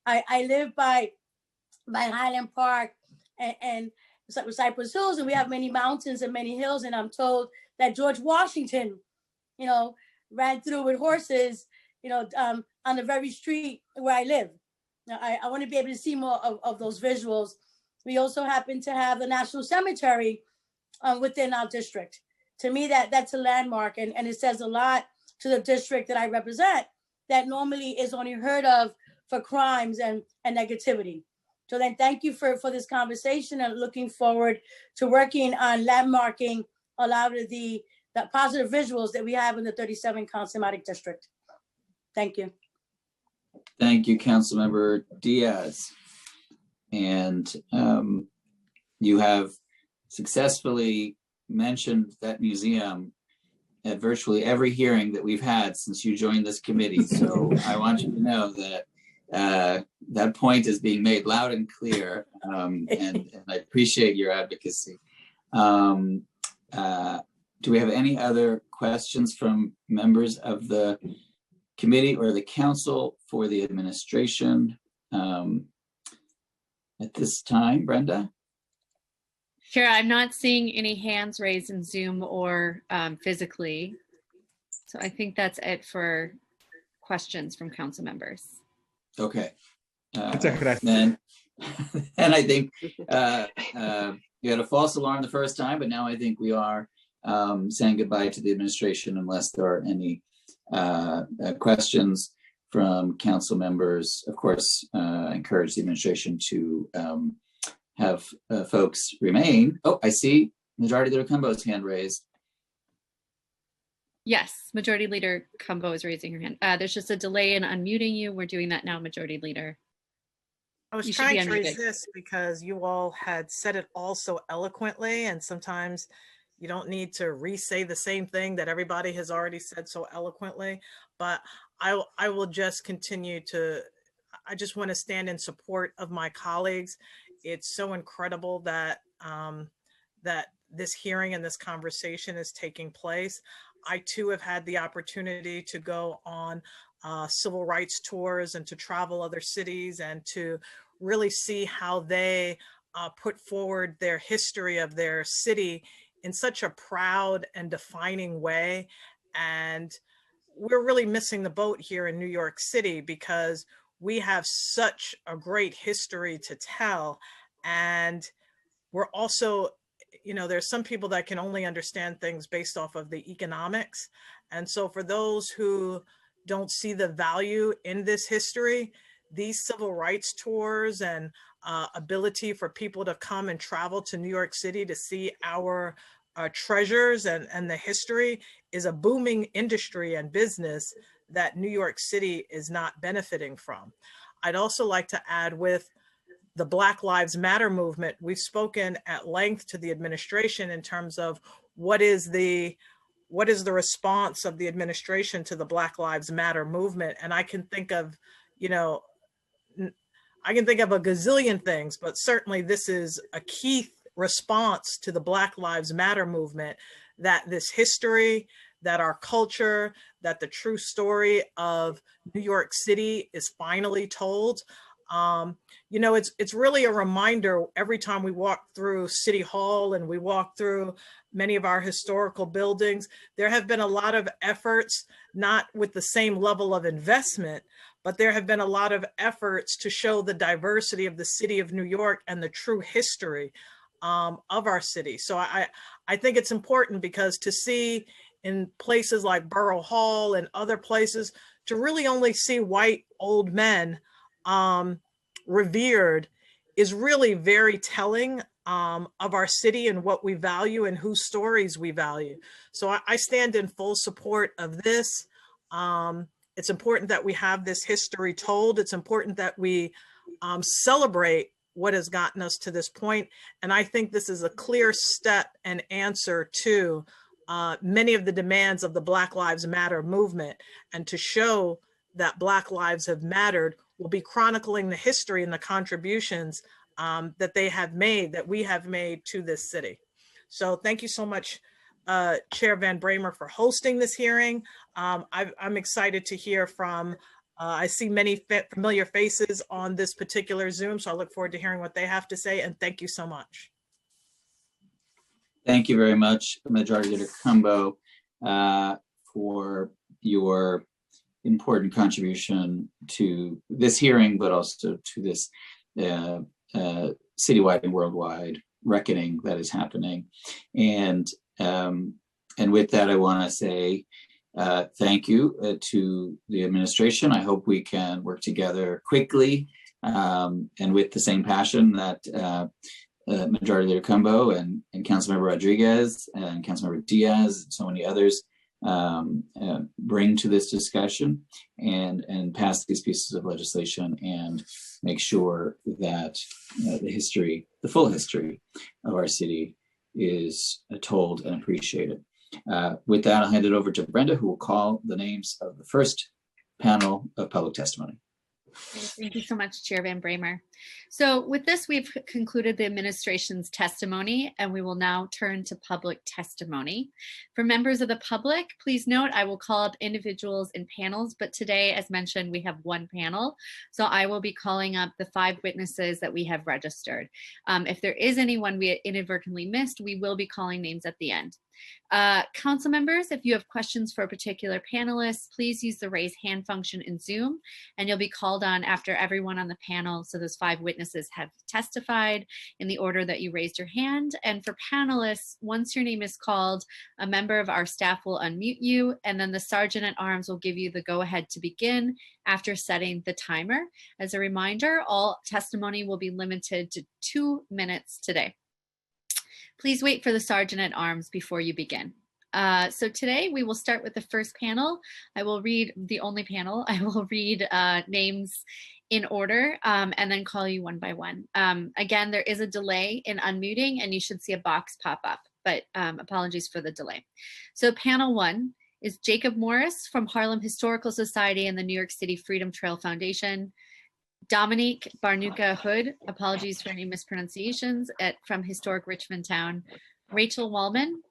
I live by Highland Park and Cypress Hills, and we have many mountains and many hills. And I'm told that George Washington, ran through with horses, on the very street where I live. Now, I want to be able to see more of those visuals. We also happen to have the National Cemetery within our district. to me, that's a landmark, and it says a lot to the district that I represent, that normally is only heard of for crimes and negativity. So then thank you for this conversation, and looking forward to working on landmarking a lot of the positive visuals that we have in the 37 Councilmatic District. Thank you. Thank you, Councilmember Diaz. And you have successfully mentioned that museum at virtually every hearing that we've had since you joined this committee. So I want you to know that that point is being made loud and clear, and I appreciate your advocacy. Do we have any other questions from members of the committee or the council for the administration at this time? Brenda? Sure, I'm not seeing any hands raised in Zoom or physically. So I think that's it for questions from council members. Okay. Gracias. And I think you had a false alarm the first time, but now I think we are saying goodbye to the administration unless there are any questions from council members. Of course, I encourage the administration to have folks remain. Oh, I see Majority Leader Cumbo's hand raised. Yes, Majority Leader Cumbo is raising her hand. There's just a delay in unmuting you. We're doing that now, Majority Leader. I was trying to resist because you all had said it all so eloquently, and sometimes you don't need to re-say the same thing that everybody has already said so eloquently. But I will just continue to, I just want to stand in support of my colleagues. It's so incredible that that this hearing and this conversation is taking place. I too have had the opportunity to go on civil rights tours and to travel other cities and to really see how they put forward their history of their city in such a proud and defining way. And we're really missing the boat here in New York City because we have such a great history to tell. And we're also, you know, there's some people that can only understand things based off of the economics. And so for those who don't see the value in this history, these civil rights tours and ability for people to come and travel to New York City to see our treasures and the history is a booming industry and business that New York City is not benefiting from. I'd also like to add, with the Black Lives Matter movement, we've spoken at length to the administration in terms of what is the response of the administration to the Black Lives Matter movement. And I can think of, you know, I can think of a gazillion things, but certainly this is a key response to the Black Lives Matter movement, that this history, that our culture, that the true story of New York City is finally told. You know, it's really a reminder every time we walk through City Hall and we walk through many of our historical buildings. There have been a lot of efforts, not with the same level of investment, but there have been a lot of efforts to show the diversity of the city of New York and the true history of our city. So I think it's important, because to see in places like Borough Hall and other places, to really only see white old men revered is really very telling of our city and what we value and whose stories we value. So I stand in full support of this. It's important that we have this history told. It's important that we celebrate what has gotten us to this point. And I think this is a clear step and answer to many of the demands of the Black Lives Matter movement. And to show that Black lives have mattered, will be chronicling the history and the contributions that they have made, that we have made to this city. So thank you so much, Chair Van Bramer, for hosting this hearing. I'm excited to hear from, I see many familiar faces on this particular Zoom, so I look forward to hearing what they have to say, and thank you so much. Thank you very much, Majority Leader Cumbo, for your important contribution to this hearing, but also to this citywide and worldwide reckoning that is happening. And And with that, I want to say thank you to the administration. I hope we can work together quickly and with the same passion that Majority Leader Cumbo and Councilmember Rodriguez and Councilmember Diaz and so many others bring to this discussion and pass these pieces of legislation and make sure that the full history of our city is told and appreciated. With that, I'll hand it over to Brenda, who will call the names of the first panel of public testimony. Thank you so much, Chair Van Bramer. So with this, we've concluded the administration's testimony, and we will now turn to public testimony. For members of the public, please note I will call up individuals in panels, but today, as mentioned, we have one panel. So I will be calling up the 5 witnesses that we have registered. If there is anyone we inadvertently missed, we will be calling names at the end. Council members, if you have questions for a particular panelist, please use the raise hand function in Zoom, and you'll be called on after everyone on the panel. So those 5 witnesses have testified in the order that you raised your hand. And for panelists, once your name is called, a member of our staff will unmute you, and then the Sergeant at Arms will give you the go-ahead to begin after setting the timer. As a reminder, all testimony will be limited to 2 minutes today. Please wait for the Sergeant at Arms before you begin. So today we will start with the first panel. I will read the only panel. I will read names in order and then call you one by one. Again, there is a delay in unmuting and you should see a box pop up, but apologies for the delay. So panel 1 is Jacob Morris from Harlem Historical Society and the New York City Freedom Trail Foundation. Dominique Barnuka Hood, apologies for any mispronunciations, from Historic Richmond Town. Rachel Wallman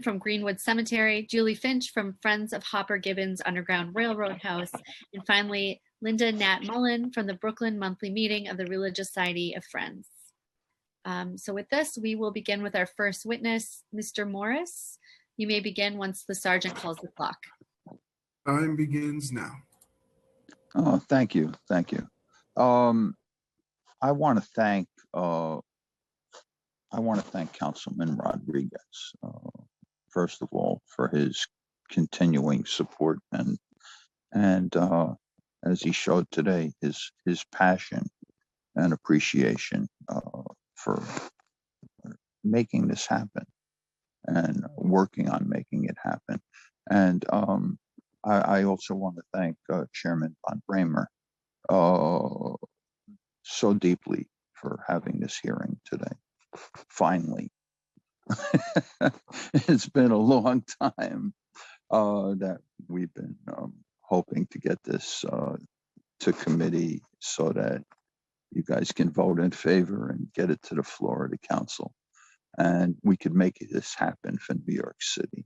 from Greenwood Cemetery. Julie Finch from Friends of Hopper Gibbons Underground Railroad House. And finally, Linda Nat Mullen from the Brooklyn Monthly Meeting of the Religious Society of Friends. So with this, we will begin with our first witness, Mr. Morris. You may begin once the sergeant calls the clock. Time begins now. Oh, thank you. Thank you. I want to thank Councilman Rodriguez, first of all, for his continuing support and as he showed today, his passion and appreciation for making this happen and working on making it happen. And I also want to thank Chairman Van Bramer so deeply for having this hearing today. Finally, it's been a long time that we've been hoping to get this to committee so that you guys can vote in favor and get it to the floor of the council. And we could make this happen for New York City.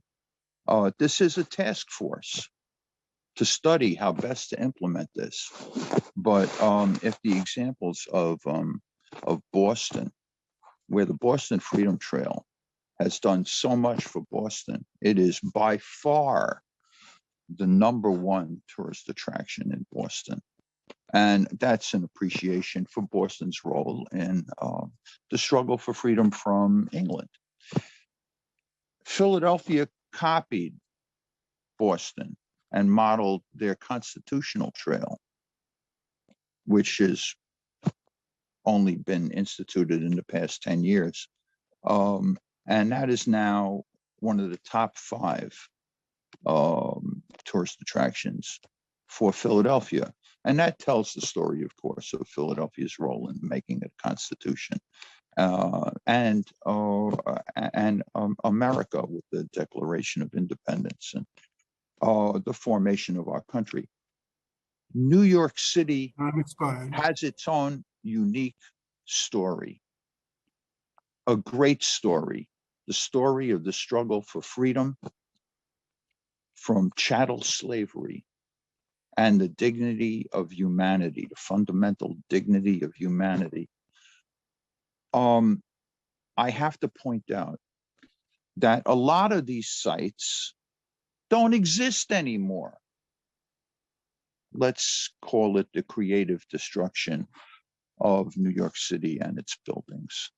This is a task force to study how best to implement this. But if the examples of Boston, where the Boston Freedom Trail has done so much for Boston, it is by far the #1 tourist attraction in Boston. And that's an appreciation for Boston's role in the struggle for freedom from England. Philadelphia copied Boston and modeled their constitutional trail, which has only been instituted in the past 10 years. And that is now one of the top 5 tourist attractions for Philadelphia. And that tells the story, of course, of Philadelphia's role in making a constitution and America with the Declaration of Independence and the formation of our country. New York City has its own unique story, a great story, the story of the struggle for freedom from chattel slavery and the dignity of humanity, the fundamental dignity of humanity. I have to point out that a lot of these sites don't exist anymore. Let's call it the creative destruction of New York City and its buildings.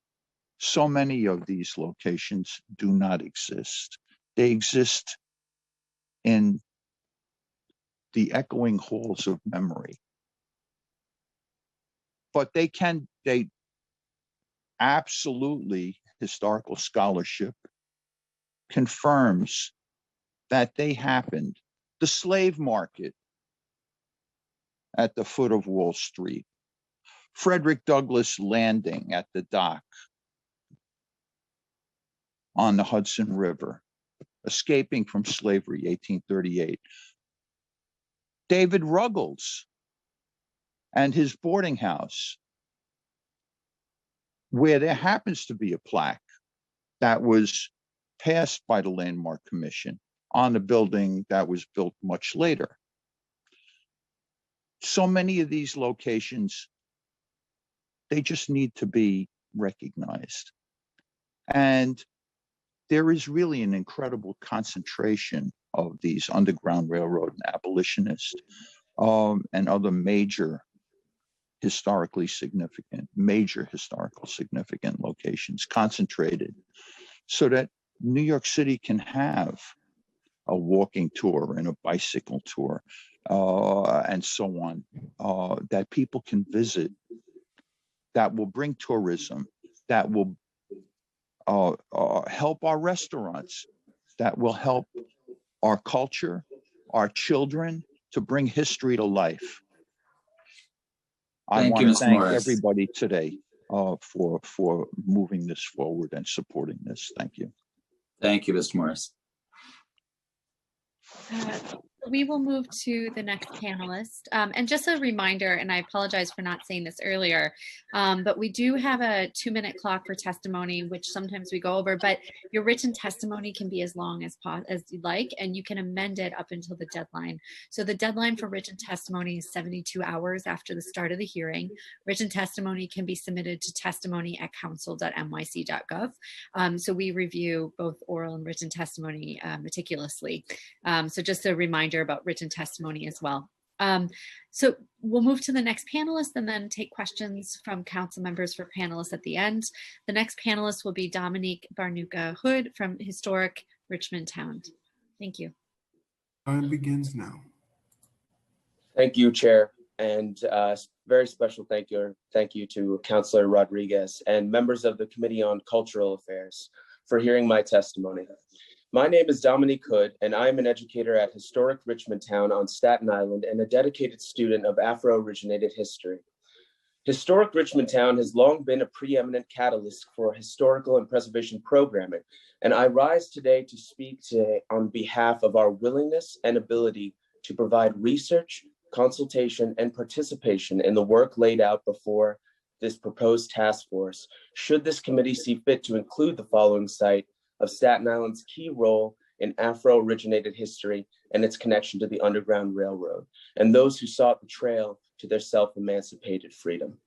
So many of these locations do not exist. They exist in the echoing halls of memory. But they absolutely, historical scholarship confirms that they happened. The slave market at the foot of Wall Street, Frederick Douglass Landing at the dock on the Hudson River, escaping from slavery, 1838. David Ruggles and his boarding house, where there happens to be a plaque that was passed by the Landmark Commission on a building that was built much later. So many of these locations, they just need to be recognized. And there is really an incredible concentration of these Underground Railroad and abolitionists and other major historically significant locations concentrated so that New York City can have a walking tour and a bicycle tour and so on, that people can visit, that will bring tourism, that will help our restaurants, that will help our culture, our children, to bring history to life. I want to thank everybody today for moving this forward and supporting this. Thank you. Thank you, Mr. Morris. We will move to the next panelist. And just a reminder, and I apologize for not saying this earlier, but we do have a 2-minute clock for testimony, which sometimes we go over, but your written testimony can be as long as you'd like, and you can amend it up until the deadline. So the deadline for written testimony is 72 hours after the start of the hearing. Written testimony can be submitted to testimony@council.nyc.gov. So we review both oral and written testimony meticulously. So just a reminder about written testimony as well. So we'll move to the next panelist and then take questions from council members for panelists at the end. The next panelist will be Dominique Barnuka Hood from Historic Richmond Town. Thank you. Time begins now. Thank you, Chair, and very special thank you to Councilor Rodriguez and members of the Committee on Cultural Affairs for hearing my testimony. My name is Dominique Hood, and I am an educator at Historic Richmond Town on Staten Island and a dedicated student of Afro-originated history. Historic Richmond Town has long been a preeminent catalyst for historical and preservation programming, and I rise today to speak on behalf of our willingness and ability to provide research, consultation, and participation in the work laid out before this proposed task force, should this committee see fit to include the following site of Staten Island's key role in Afro-originated history and its connection to the Underground Railroad, and those who sought the trail to their self-emancipated freedom.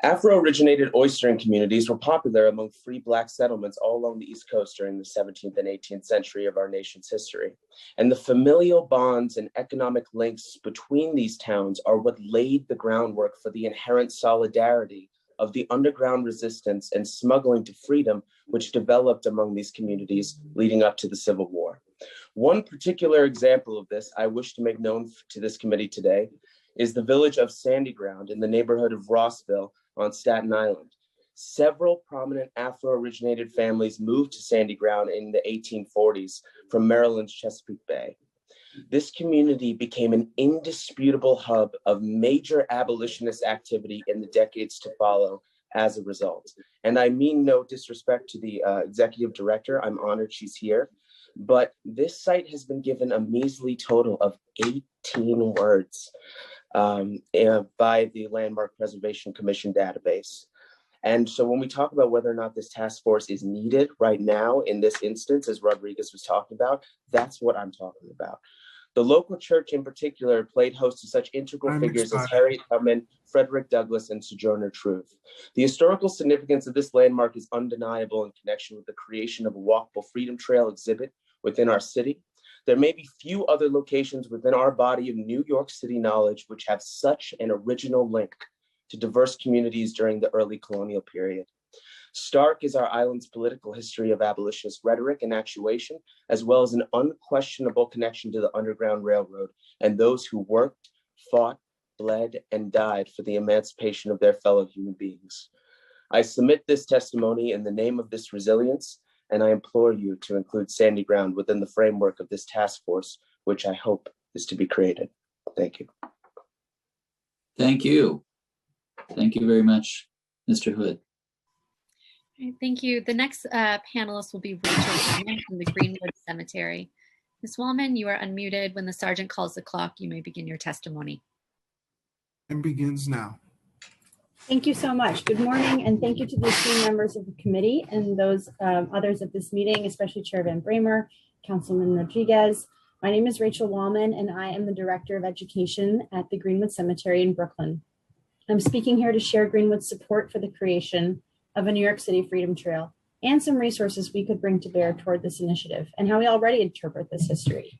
Afro-originated oystering communities were popular among free Black settlements all along the East Coast during the 17th and 18th century of our nation's history. And the familial bonds and economic links between these towns are what laid the groundwork for the inherent solidarity of the underground resistance and smuggling to freedom, which developed among these communities leading up to the Civil War. One particular example of this I wish to make known to this committee today is the village of Sandy Ground in the neighborhood of Rossville on Staten Island. Several prominent Afro-originated families moved to Sandy Ground in the 1840s from Maryland's Chesapeake Bay. This community became an indisputable hub of major abolitionist activity in the decades to follow as a result. And I mean no disrespect to the executive director, I'm honored she's here, but this site has been given a measly total of 18 words by the Landmark Preservation Commission database. And so when we talk about whether or not this task force is needed right now in this instance, as Rodriguez was talking about, that's what I'm talking about. The local church in particular played host to such integral figures as Harriet Tubman, Frederick Douglass, and Sojourner Truth. The historical significance of this landmark is undeniable in connection with the creation of a walkable Freedom Trail exhibit within our city. There may be few other locations within our body of New York City knowledge which have such an original link to diverse communities during the early colonial period. Stark is our island's political history of abolitionist rhetoric and actuation, as well as an unquestionable connection to the Underground Railroad and those who worked, fought, bled, and died for the emancipation of their fellow human beings. I submit this testimony in the name of this resilience, and I implore you to include Sandy Ground within the framework of this task force, which I hope is to be created. Thank you. Thank you. Thank you very much, Mr. Hood. Thank you. The next panelist will be Rachel Wallman from the Greenwood Cemetery. Ms. Wallman, you are unmuted. When the sergeant calls the clock, you may begin your testimony. And begins now. Thank you so much. Good morning, and thank you to the esteemed members of the committee and those others at this meeting, especially Chair Van Bramer, Councilman Rodriguez. My name is Rachel Wallman, and I am the Director of Education at the Greenwood Cemetery in Brooklyn. I'm speaking here to share Greenwood's support for the creation of a New York City Freedom Trail and some resources we could bring to bear toward this initiative and how we already interpret this history.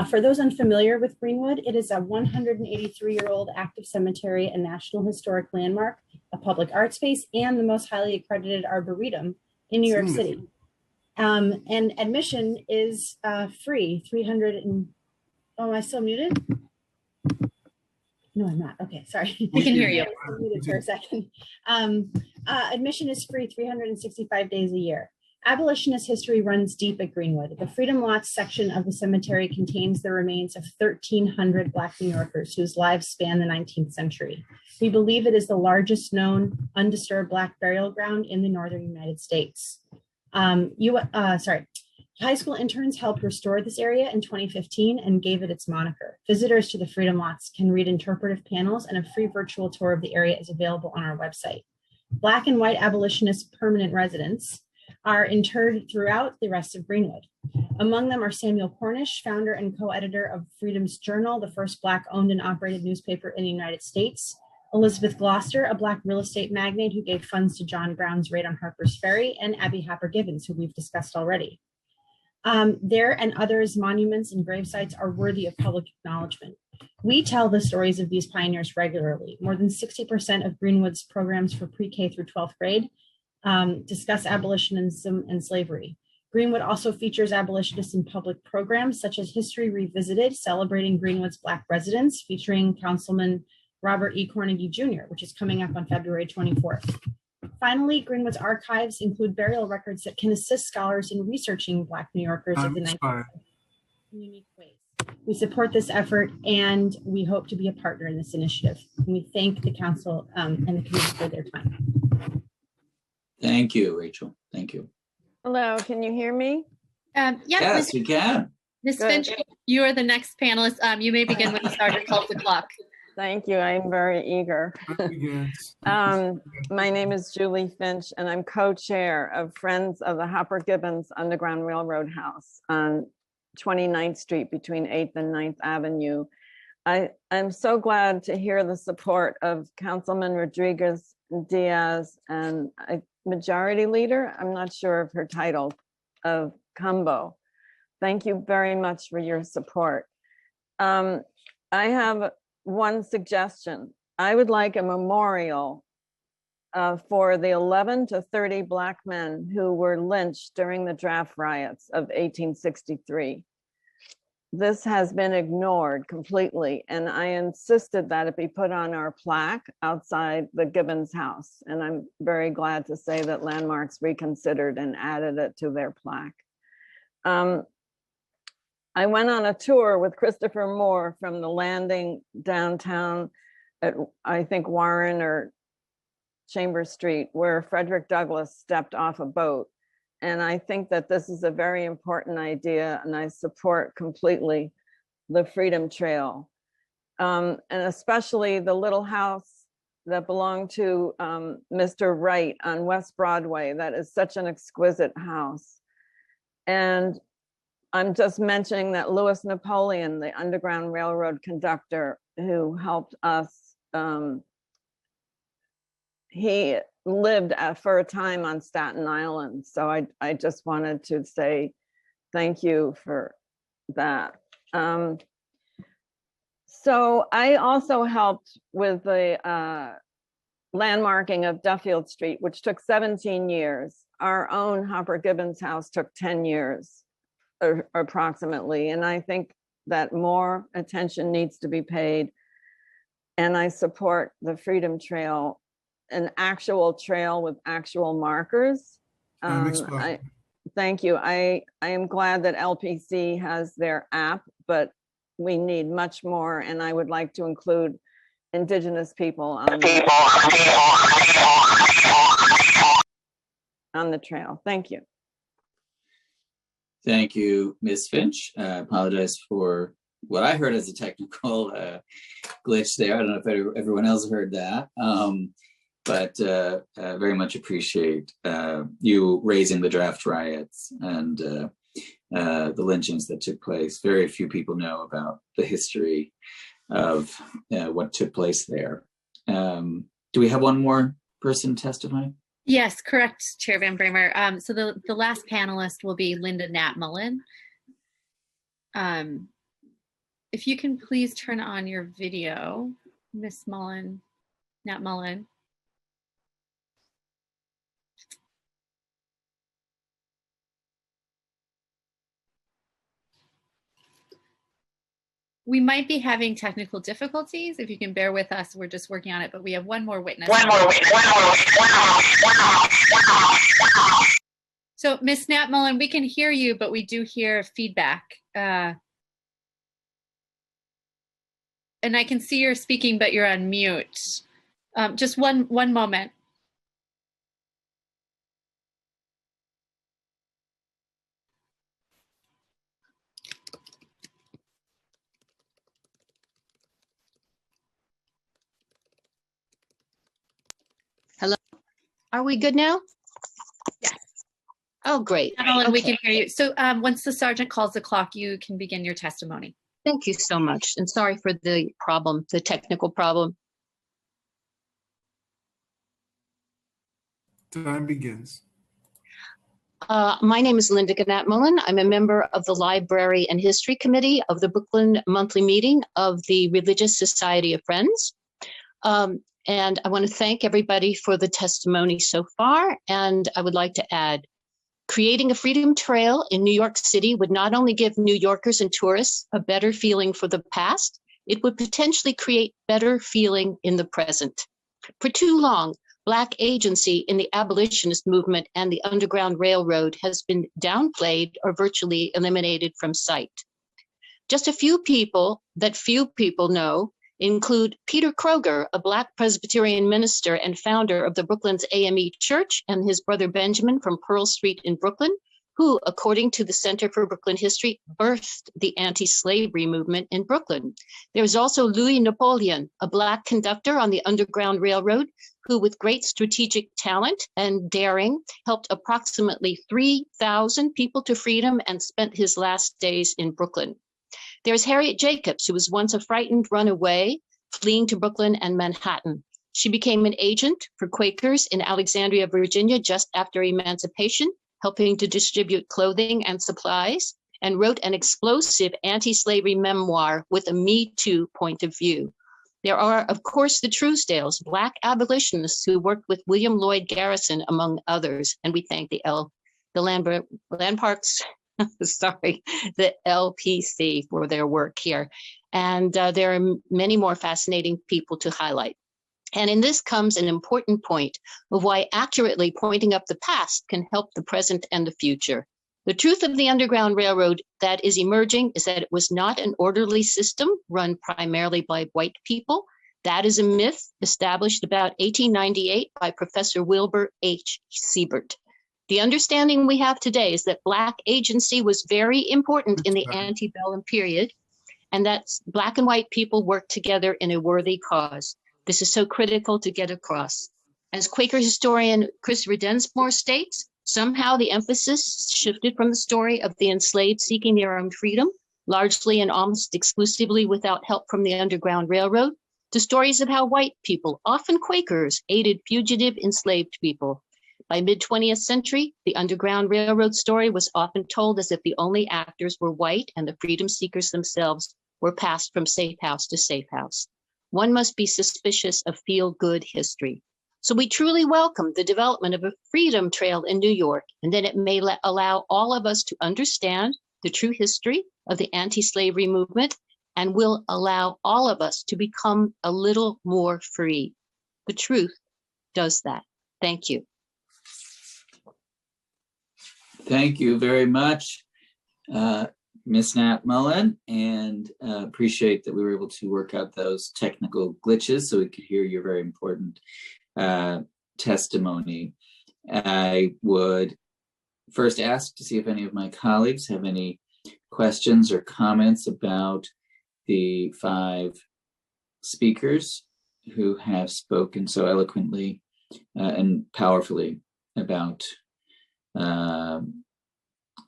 For those unfamiliar with Greenwood, it is a 183-year-old active cemetery and National Historic Landmark, a public art space, and the most highly accredited arboretum in New York City. And admission is free, oh, am I still muted? No, I'm not. Okay, sorry. We can hear you. I'm muted for a second. Admission is free 365 days a year. Abolitionist history runs deep at Greenwood. The Freedom Lots section of the cemetery contains the remains of 1,300 Black New Yorkers whose lives span the 19th century. We believe it is the largest known undisturbed Black burial ground in the northern United States. High school interns helped restore this area in 2015 and gave it its moniker. Visitors to the Freedom Lots can read interpretive panels, and a free virtual tour of the area is available on our website. Black and white abolitionist permanent residents are interred throughout the rest of Greenwood. Among them are Samuel Cornish, founder and co-editor of Freedom's Journal, the first Black owned and operated newspaper in the United States; Elizabeth Gloucester, a Black real estate magnate who gave funds to John Brown's raid on Harper's Ferry; and Abby Happer Gibbons, who we've discussed already. Their and others' monuments and gravesites are worthy of public acknowledgement. We tell the stories of these pioneers regularly. More than 60% of Greenwood's programs for pre-K through 12th grade discuss abolitionism and slavery. Greenwood also features abolitionists in public programs such as History Revisited, celebrating Greenwood's Black residents, featuring Councilman Robert E. Cornegy Jr., which is coming up on February 24th. Finally, Greenwood's archives include burial records that can assist scholars in researching Black New Yorkers of the 19th century in unique ways. We support this effort, and we hope to be a partner in this initiative. And we thank the council and the committee for their time. Thank you, Rachel. Thank you. Hello, can you hear me? Yes, we can. Ms. Finch, you are the next panelist. You may begin when the sergeant calls the clock. Thank you. I'm very eager. My name is Julie Finch, and I'm co-chair of Friends of the Hopper Gibbons Underground Railroad House on 29th Street between 8th and 9th Avenue. I'm so glad to hear the support of Councilman Rodriguez Diaz and a majority leader, I'm not sure of her title, of Cumbo. Thank you very much for your support. I have one suggestion. I would like a memorial for the 11 to 30 Black men who were lynched during the draft riots of 1863. This has been ignored completely, and I insisted that it be put on our plaque outside the Gibbons house. And I'm very glad to say that Landmarks reconsidered and added it to their plaque. I went on a tour with Christopher Moore from the landing downtown at, I think, Warren or Chambers Street, where Frederick Douglass stepped off a boat. And I think that this is a very important idea, and I support completely the Freedom Trail. And especially the little house that belonged to Mr. Wright on West Broadway. That is such an exquisite house. And I'm just mentioning that Louis Napoleon, the Underground Railroad conductor who helped us, he lived for a time on Staten Island. So I just wanted to say thank you for that. So I also helped with the landmarking of Duffield Street, which took 17 years. Our own Hopper Gibbons house took 10 years or approximately. And I think that more attention needs to be paid. And I support the Freedom Trail, an actual trail with actual markers. Thank you. I am glad that LPC has their app, but we need much more. And I would like to include Indigenous people on the trail. Thank you. Thank you, Ms. Finch. I apologize for what I heard as a technical glitch there. I don't know if everyone else heard that, but very much appreciate you raising the draft riots and the lynchings that took place. Very few people know about the history of what took place there. Do we have one more person testifying? Yes, correct, Chair Van Bramer. So the last panelist will be Linda Nat Mullen. If you can please turn on your video, Miss Mullen, Nat Mullen. We might be having technical difficulties. If you can bear with us, we're just working on it, but we have one more witness. So Miss Nat Mullen, we can hear you, but we do hear feedback. And I can see you're speaking, but you're on mute. Just one moment. Hello, are we good now? Yes. Oh, great. Ellen, we can hear you. So once the sergeant calls the clock, you can begin your testimony. Thank you so much. And sorry for the problem, the technical problem. Time begins. My name is Linda Gannett Mullen. I'm a member of the Library and History Committee of the Brooklyn monthly meeting of the Religious Society of Friends. And I want to thank everybody for the testimony so far. And I would like to add, creating a freedom trail in New York City would not only give New Yorkers and tourists a better feeling for the past, it would potentially create better feeling in the present. For too long, Black agency in the abolitionist movement and the Underground Railroad has been downplayed or virtually eliminated from sight. Just a few people that few people know include Peter Kroger, a Black Presbyterian minister and founder of the Brooklyn's AME Church, and his brother Benjamin from Pearl Street in Brooklyn, who, according to the Center for Brooklyn History, birthed the anti-slavery movement in Brooklyn. There's also Louis Napoleon, a Black conductor on the Underground Railroad, who with great strategic talent and daring helped approximately 3,000 people to freedom and spent his last days in Brooklyn. There's Harriet Jacobs, who was once a frightened runaway, fleeing to Brooklyn and Manhattan. She became an agent for Quakers in Alexandria, Virginia, just after emancipation, helping to distribute clothing and supplies, and wrote an explosive anti-slavery memoir with a Me Too point of view. There are, of course, the Truesdales, Black abolitionists who worked with William Lloyd Garrison, among others, and we thank the Land Parks, sorry, the LPC for their work here. And there are many more fascinating people to highlight. And in this comes an important point of why accurately pointing up the past can help the present and the future. The truth of the Underground Railroad that is emerging is that it was not an orderly system run primarily by white people. That is a myth established about 1898 by Professor Wilbur H. Siebert. The understanding we have today is that Black agency was very important in the antebellum period, and that Black and white people worked together in a worthy cause. This is so critical to get across. As Quaker historian Chris Redensmore states, somehow the emphasis shifted from the story of the enslaved seeking their own freedom, largely and almost exclusively without help from the Underground Railroad, to stories of how white people, often Quakers, aided fugitive enslaved people. By mid-20th century, the Underground Railroad story was often told as if the only actors were white and the freedom seekers themselves were passed from safe house to safe house. One must be suspicious of feel-good history. So we truly welcome the development of a freedom trail in New York, and that it may allow all of us to understand the true history of the anti-slavery movement and will allow all of us to become a little more free. The truth does that. Thank you. Thank you very much, Ms. Nat Mullen, and appreciate that we were able to work out those technical glitches so we could hear your very important testimony. I would first ask to see if any of my colleagues have any questions or comments about the 5 speakers who have spoken so eloquently and powerfully about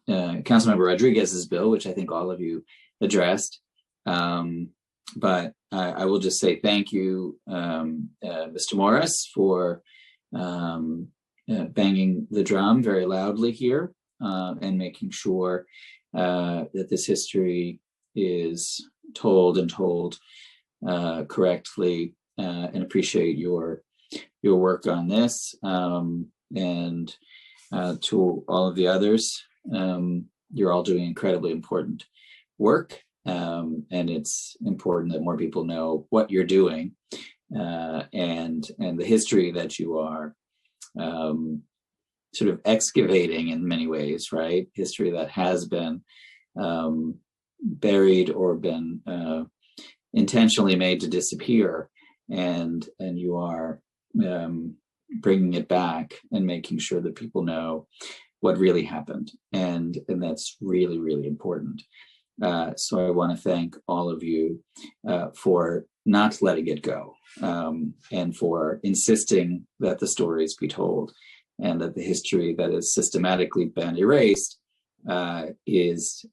Councilmember Rodriguez's bill, which I think all of you addressed. But I will just say thank you, Mr. Morris, for banging the drum very loudly here and making sure that this history is told and told correctly, and appreciate your work on this. And to all of the others, you're all doing incredibly important work, and it's important that more people know what you're doing and the history that you are sort of excavating in many ways, right? History that has been buried or been intentionally made to disappear, and you are bringing it back and making sure that people know what really happened, and that's really, really important. So I want to thank all of you for not letting it go, and for insisting that the stories be told, and that the history that has systematically been erased is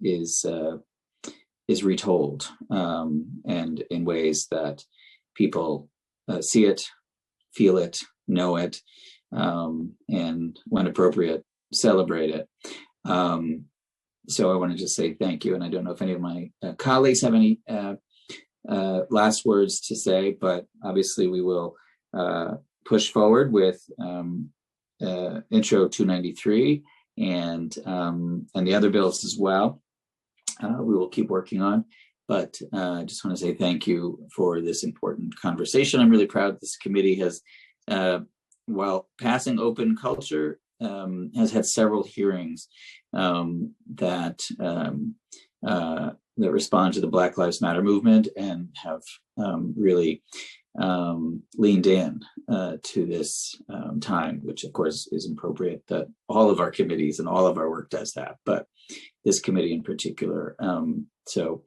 retold, and in ways that people see it, feel it, know it, and when appropriate, celebrate it. So I want to just say thank you. And I don't know if any of my colleagues have any last words to say, but obviously we will push forward with Intro 293 and the other bills as well. We will keep working on, but I just want to say thank you for this important conversation. I'm really proud this committee has, while passing open culture, has had several hearings that respond to the Black Lives Matter movement and have really leaned in to this time, which of course is appropriate that all of our committees and all of our work does that, but this committee in particular. So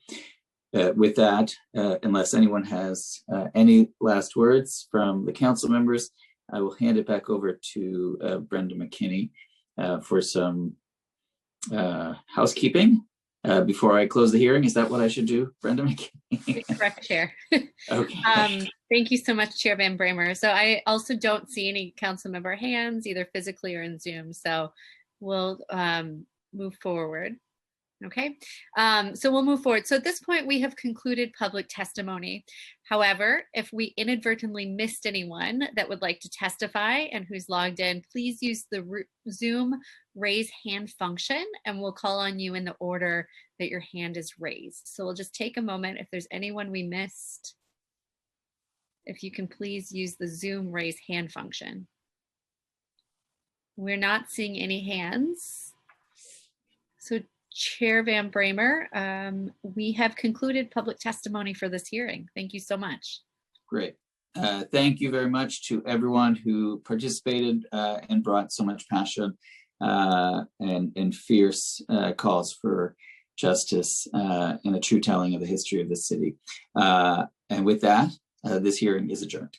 with that, unless anyone has any last words from the council members, I will hand it back over to Brenda McKinney for some housekeeping before I close the hearing. Is that what I should do, Brenda McKinney? Correct, Chair. Okay. Thank you so much, Chair Van Bramer. So I also don't see any council member hands, either physically or in Zoom. So we'll move forward. Okay, so we'll move forward. So at this point, we have concluded public testimony. However, if we inadvertently missed anyone that would like to testify and who's logged in, please use the Zoom raise hand function, and we'll call on you in the order that your hand is raised. So we'll just take a moment. If there's anyone we missed, if you can please use the Zoom raise hand function. We're not seeing any hands. So Chair Van Bramer, we have concluded public testimony for this hearing. Thank you so much. Great. Thank you very much to everyone who participated and brought so much passion and fierce calls for justice and a true telling of the history of the city. And with that, this hearing is adjourned.